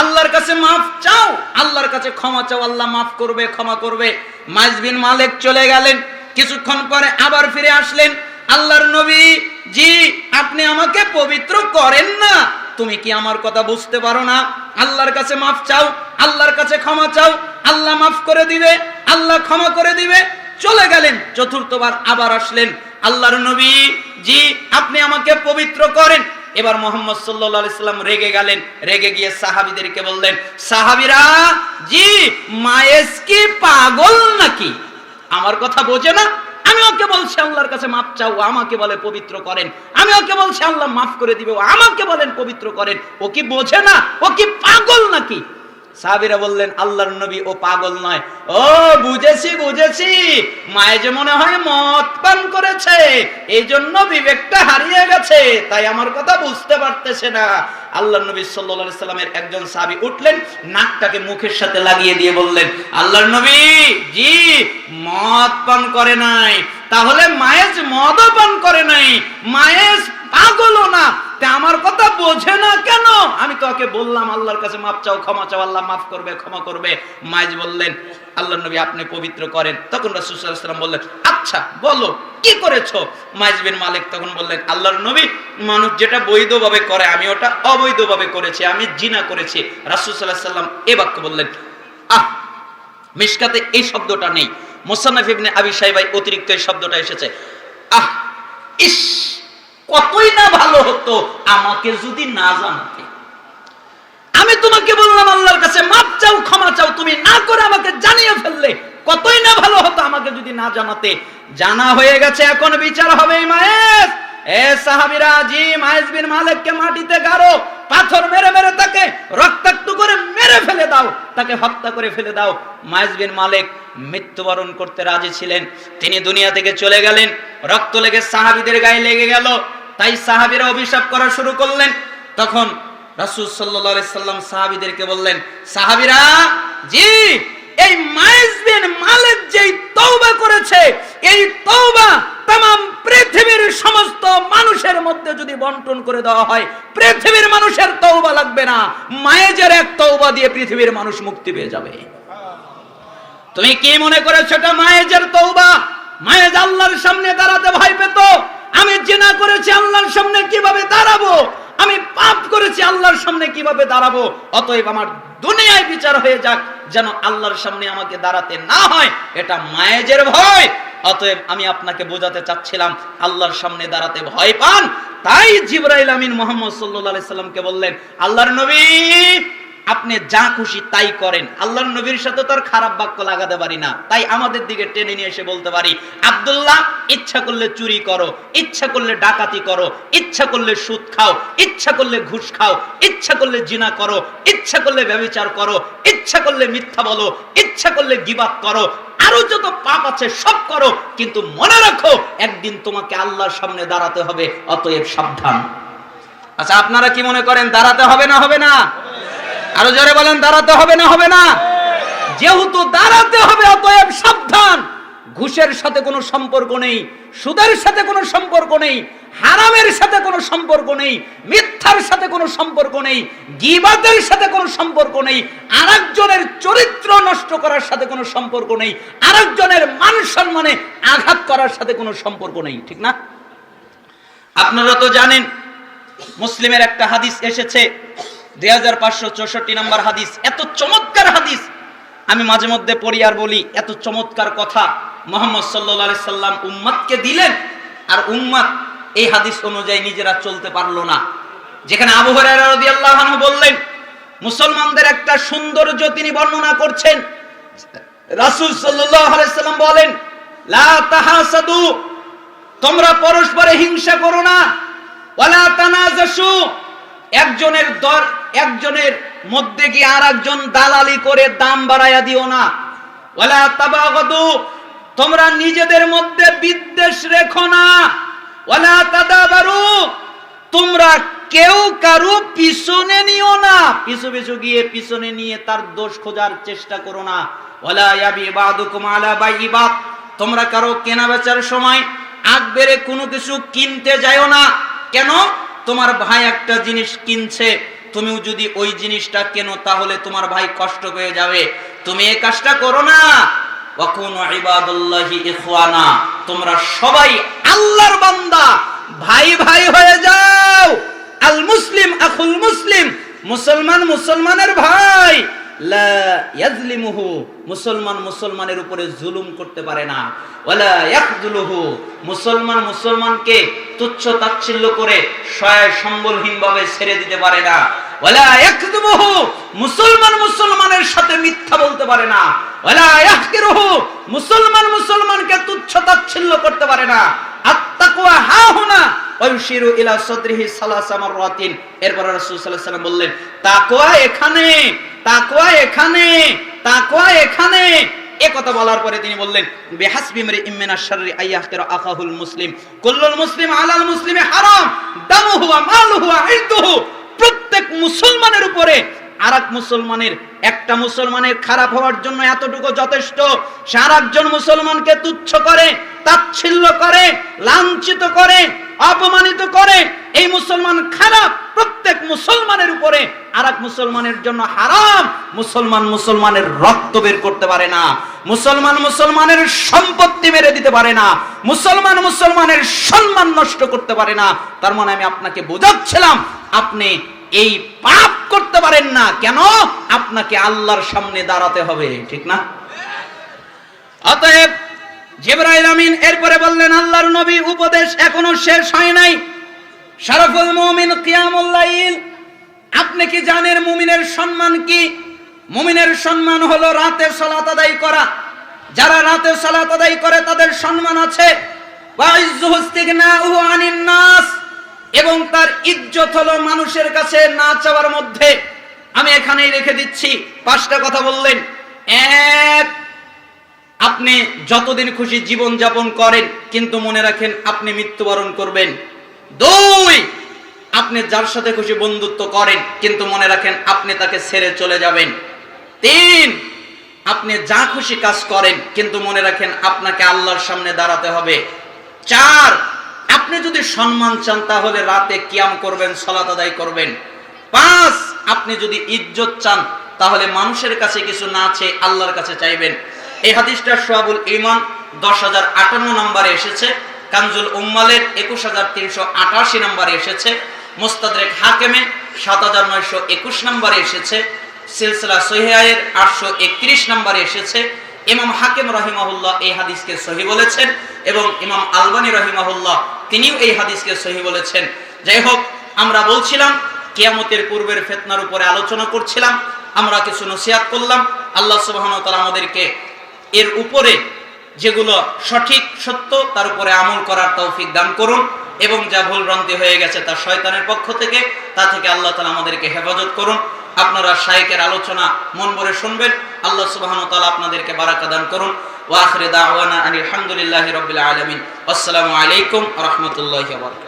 আল্লাহর কাছে মাফ চাও, আল্লাহর কাছে ক্ষমা চাও, আল্লাহ মাফ করবে, ক্ষমা করবে। মাইজ বিন মালিক চলে গেলেন। কিছুক্ষণ পরে আবার ফিরে আসলেন। আল্লাহর নবী, জি আপনি আমাকে পবিত্র করেন না, তুমি কি আমার কথা বুঝতে পারো না? আল্লাহর কাছে মাফ চাও, আল্লাহর কাছে ক্ষমা চাও, আল্লাহ মাফ করে দিবে, আল্লাহ ক্ষমা করে দিবে। চলে গেলেন। চতুর্থবার আবার আসলেন। আল্লাহর নবী, জি আপনি আমাকে পবিত্র করেন। এবার মুহাম্মদ সাল্লাল্লাহু আলাইহি সাল্লাম রেগে গেলেন। রেগে গিয়ে সাহাবীদেরকে বললেন, সাহাবীরা, জি মায়েস কি পাগল নাকি? আমার কথা বোঝে না? আমি ওকে বলছি আল্লাহর কাছে মাফ চাও, আমাকে বলে পবিত্র করেন। আমি ওকে বলছি আল্লাহ মাফ করে দিবে, আমাকে বলেন পবিত্র করেন। ও কি বোঝে না? ও কি পাগল নাকি? সাহাবীরা বললেন, আল্লাহর নবী ও পাগল নয়। ও বুঝেছি বুঝেছি, মায়ে যে মনে হয় মদ পান করেছে, এই জন্য বিবেকটা হারিয়ে গেছে, তাই আমার কথা বুঝতে পারতেছে না। আল্লাহর নবী সাল্লাল্লাহু আলাইহি সাল্লামের একজন সাহাবী উঠলেন, নাকটাকে মুখের সাথে লাগিয়ে দিয়ে বললেন, আল্লাহর নবী, জি মদ পান করে নাই, তাহলে মায়েজ মদও পান করে নাই, মায়েজ পাগলও না, তা আমার কথা বোঝে না কেন? আমি তো ওকে বললাম আল্লাহর কাছে মাফ চাও, ক্ষমা চাও, আল্লাহ মাফ করবে, ক্ষমা করবে। মাইজ বললেন, আল্লাহর নবী আপনি পবিত্র করেন। তখন রাসূল সাল্লাল্লাহু আলাইহি ওয়াসাল্লাম বললেন, আচ্ছা বলো কি করেছো? মাইজ বিন মালিক তখন বললেন, আল্লাহর নবী মানুষ যেটা বৈধভাবে করে আমি ওটা অবৈধভাবে করেছি, আমি জিনা করেছি। রাসূল সাল্লাল্লাহু আলাইহি ওয়াসাল্লাম এ বাক্য বললেন। মিশকাতে এই শব্দটা নেই, মুসান্নাফ ইবনে আবি শাইবায় অতিরিক্ত এই শব্দটা এসেছে। ইস, কতই না ভালো হতো আমাকে যদি না জানাতে। আমি তোমাকে বললাম আল্লাহর কাছে মাফ চাও, ক্ষমা চাও, তুমি না করে আমাকে জানিয়ে ফেললে, কতই না ভালো হতো আমাকে যদি না জানাতে। জানা হয়ে গেছে, এখন বিচার হবে। মায়েস, এ সাহাবীরা, জি মায়েস বিন মালিককে মাটিতে গাড়ো, পাথর মেরে মেরে তাকে রক্তাক্ত করে মেরে ফেলে দাও, তাকে হত্যা করে ফেলে দাও। মায়েস বিন মালিক মৃত্যুবরণ করতে রাজি ছিলেন। তিনি দুনিয়া থেকে চলে গেলেন। রক্ত লেগে সাহাবীদের গায়ে লেগে গেল, তাই সাহাবীরা অভিশাপ করা শুরু করলেন। তখন রাসূল সাল্লাল্লাহু আলাইহি সাল্লাম সাহাবীদেরকে বললেন, সাহাবীরা, জি এই মায়েস বিন মালিক যেই তওবা করেছে, এই তওবা तमाम পৃথিবীর সমস্ত মানুষের মধ্যে যদি বন্টন করে দেওয়া হয়, পৃথিবীর মানুষের তওবা লাগবে না, মায়েজের এক তওবা দিয়ে পৃথিবীর মানুষ মুক্তি পেয়ে যাবে। তুমি কি মনে করেছো এটা মায়েজের তওবা? মায়েজ আল্লাহর সামনে দাঁড়াতে ভয় পেত। আমি জিনা করেছি, আল্লাহর সামনে কিভাবে দাঁড়াবো? আমি পাপ করেছি, আল্লাহর সামনে কিভাবে দাঁড়াবো? অতএব আমার দুনিয়ায় বিচার হয়ে যাক, যেন আল্লাহর সামনে আমাকে দাঁড়াতে না হয়, এটা মায়েজের ভয়। অতএব আমি আপনাকে বোঝাতে চাচ্ছিলাম, আল্লাহর সামনে দাঁড়াতে ভয় পান, তাই জিবরাইল আমিন মুহাম্মদ সাল্লাল্লাহু আলাইহি সাল্লামকে বললেন, আল্লাহর নবী আপনি যা খুশি তাই করেন। আল্লাহর নবীর সাথে তো আর খারাপ বাক্য লাগাতে পারি না, তাই আমাদের দিকে টেনে নিয়ে এসে বলতে পারি, আব্দুল্লাহ ইচ্ছা করলে চুরি করো, ইচ্ছা করলে ডাকাতি করো, ইচ্ছা করলে সুদ খাও, ইচ্ছা করলে ঘুষ খাও, ইচ্ছা করলে জিনা করো, ইচ্ছা করলে ব্যভিচার করো, ইচ্ছা করলে মিথ্যা বলো, ইচ্ছা করলে গীবাত করো, আরো যত পাপ আছে সব করো, কিন্তু মনে রাখো একদিন তোমাকে আল্লাহর সামনে দাঁড়াতে হবে, অতএব সাবধান। আচ্ছা আপনারা কি মনে করেন দাঁড়াতে হবে না হবে না? আরো জোরে বলেন, দাঁড়াতে হবে না হবে না? যেহেতু দাঁড়াতে হবে, অতএব সাবধান। ঘুষের সাথে কোনো সম্পর্ক নেই, সুদের সাথে কোনো সম্পর্ক নেই, হারামের সাথে কোনো সম্পর্ক নেই, মিথ্যার সাথে কোনো সম্পর্ক নেই, গীবাতের সাথে কোনো সম্পর্ক নেই, আরেকজনের চরিত্র নষ্ট করার সাথে কোনো সম্পর্ক নেই, আরেকজনের মান সম্মানে আঘাত করার সাথে কোনো সম্পর্ক নেই, ঠিক না? আপনারা তো জানেন, মুসলিমের একটা হাদিস এসেছে, 2564 নম্বর হাদিস। এত চমৎকার হাদিস, আমি মাঝে মধ্যে পড়ি আর বলি, এত চমৎকার কথা মুহাম্মদ সাল্লাল্লাহু আলাইহি সাল্লাম উম্মতকে দিলেন, আর উম্মত এই হাদিস অনুযায়ী নিজেরা চলতে পারলো না। যেখানে আবু হুরায়রা রাদিয়াল্লাহু আনহু বললেন, মুসলমানদের একটা সৌন্দর্য তিনি বর্ণনা করছেন। রাসূল সাল্লাল্লাহু আলাইহি সাল্লাম বলেন, লা তাহাসাদু, তোমরা পরস্পরে হিংসা করো না, ওয়ালা তানাজাসু, একজনের মধ্যে গিয়ে আরেকজন দালালি করে দাম বাড়ায়া দিও না, ওয়ালা তাবাগাদু, তোমরা নিজেদের মধ্যে বিদ্বেষ রেখো না, ওয়ালা তাদাবারু, তোমরা কেউ কারো পিছনে নিও না, পিছু পিছু গিয়ে পিছনে নিয়ে তার দোষ খোঁজার চেষ্টা করো না। ওয়ালা ইয়াবি বাদুকুম আলা বাইবাত, তোমরা কারো কেনা বেচার সময় আগ বেড়ে কোনো কিছু কিনতে যাও না। কেন? তোমার ভাই একটা জিনিস কিনছে, তুমিও যদি ওই জিনিসটা কেনো তাহলে তোমার ভাই কষ্ট পেয়ে যাবে, তুমি এই কাজটা করো না। ওয়াকুনু ইবাদাল্লাহি ইখওয়ানা, তোমরা সবাই আল্লাহর বান্দা, ভাই ভাই হয়ে যাও। আল মুসলিম আখুল মুসলিম, মুসলমান মুসলমানের ভাই। লা ইয়াজলিমুহু, মুসলমান মুসলমানের উপরে জুলুম করতে পারে না। ওয়ালা ইয়াখযুলুহু, মুসলমান মুসলমানকে তুচ্ছ তাচ্ছিল্য করে সহায় সম্বলহীন ভাবে ছেড়ে দিতে পারে না। ওয়ালা ইয়াকযুবুহু, মুসলমান মুসলমানের সাথে মিথ্যা বলতে পারে না। ওয়ালা ইয়াহকিরুহু, মুসলমান মুসলমানকে তুচ্ছ তাচ্ছিল্য করতে পারে না। আত-তাকওয়া হাহুনা ওয়া ইউশিরু ইলা সাদরিহি সালাসা মাররাতিন। এরপর রাসূল সাল্লাল্লাহু আলাইহি ওয়াসাল্লাম বললেন, তাকওয়া এখানে, তাকওয়া এখানে, তাকওয়া এখানে। এই কথা বলার পরে তিনি বললেন, বিহাসবি ইমরিইম মিনাশ শাররি আইয়াহকিরা আখাহুল মুসলিম, কুল্লুল মুসলিম আলাল মুসলিমি হারাম দামুহু ওয়া মালুহু ওয়া ইরদুহু। প্রত্যেক মুসলমানের উপরে আরেক মুসলমানের, একটা মুসলমানের খারাপ হওয়ার জন্য এতটুকু যথেষ্ট, সে আরেকজন মুসলমানকে তুচ্ছ করে, তাচ্ছিল্য করে, লাঞ্ছিত করে, অপমানিত করে, এই মুসলমান খারাপ। প্রত্যেক মুসলমানের উপরে আরেক মুসলমানের জন্য হারাম। মুসলমান মুসলমানের রক্ত বের করতে পারে না, মুসলমান মুসলমানের সম্পত্তি মেরে দিতে পারে না, মুসলমান মুসলমানের সম্মান নষ্ট করতে পারে না। তার মানে আমি আপনাকে বোঝাচ্ছিলাম, আপনি এই পাপ করতে পারেন না। কেন? আপনাকে আল্লাহর সামনে দাঁড়াতে হবে, ঠিক না? অতএব জিবরাইল আমিন এরপরে বললেন, আল্লাহর নবী উপদেশ এখনো শেষ হয় নাই। শরফুল মুমিন কিয়ামুল লাইল, আপনি কি জানেন মুমিনের সম্মান কি? মুমিনের সম্মান হলো রাতে সালাত আদায় করা। যারা রাতে সালাত আদায় করে তাদের সম্মান আছে। ওয়া ইজ্জুহু ইস্তিগনাউহু আনিন নাস, এবং তার ইজ্জত হলো মানুষের কাছে না চাওয়ার মধ্যে। আমি এখানেই রেখে দিচ্ছি। 5টা কথা বললেন। 1, আপনি যতদিন খুশি জীবন যাপন করেন, কিন্তু মনে রাখেন আপনি মৃত্যুবরণ করবেন। 2, আপনি যার সাথে খুশি বন্ধুত্ব করেন, কিন্তু মনে রাখেন আপনি তাকে ছেড়ে চলে যাবেন। 3, আপনি যা খুশি কাজ করেন, কিন্তু মনে রাখেন আপনাকে আল্লাহর সামনে দাঁড়াতে হবে। 4, আপনি যদি সম্মান চান তাহলে রাতে কিয়াম করবেন, সালাত আদায় করবেন। 5, আপনি যদি ইজ্জত চান তাহলে মানুষের কাছে কিছু না চেয়ে আল্লাহর কাছে চাইবেন। এই হাদিসটা শুআবুল ঈমান 10058 নম্বরে এসেছে, কানজুল উম্মালের 21388 নম্বরে এসেছে, মুস্তাদরেক হাকিমে 7921 নম্বরে এসেছে, সিলসিলা সহিহায়ের 831 নম্বরে এসেছে। ইমাম হাকিম রাহিমাহুল্লাহ এই হাদিসকে সহিহ বলেছেন, এবং ইমাম আলবানী রাহিমাহুল্লাহ তিনিও এই হাদিসকে সহিহ বলেছেন। যাই হোক, আমরা বলছিলাম কিয়ামতের পূর্বের ফিতনার উপরে আলোচনা করছিলাম, আমরা কিছু নসিহত করলাম। আল্লাহ সুবহানাহু ওয়া তাআলা আমাদেরকে এর উপরে যেগুলো সঠিক সত্য তার উপরে আমল করার তৌফিক দান করুন, এবং যা ভুল ভ্রান্তি হয়ে গেছে তা শয়তানের পক্ষ থেকে, তা থেকে আল্লাহ তাআলা আমাদেরকে হেফাজত করুন। আপনারা শাইখের আলোচনা মন ভরে শুনবেন। আল্লাহ সুবহানাহু ওয়া তাআলা আপনাদেরকে বারাকা দান করুন। ওয়া আখিরু দাওয়ানা আলহামদুলিল্লাহি রাব্বিল আলামিন। আসসালামু আলাইকুম ওয়া রাহমাতুল্লাহি ওয়া বারাকাতুহু।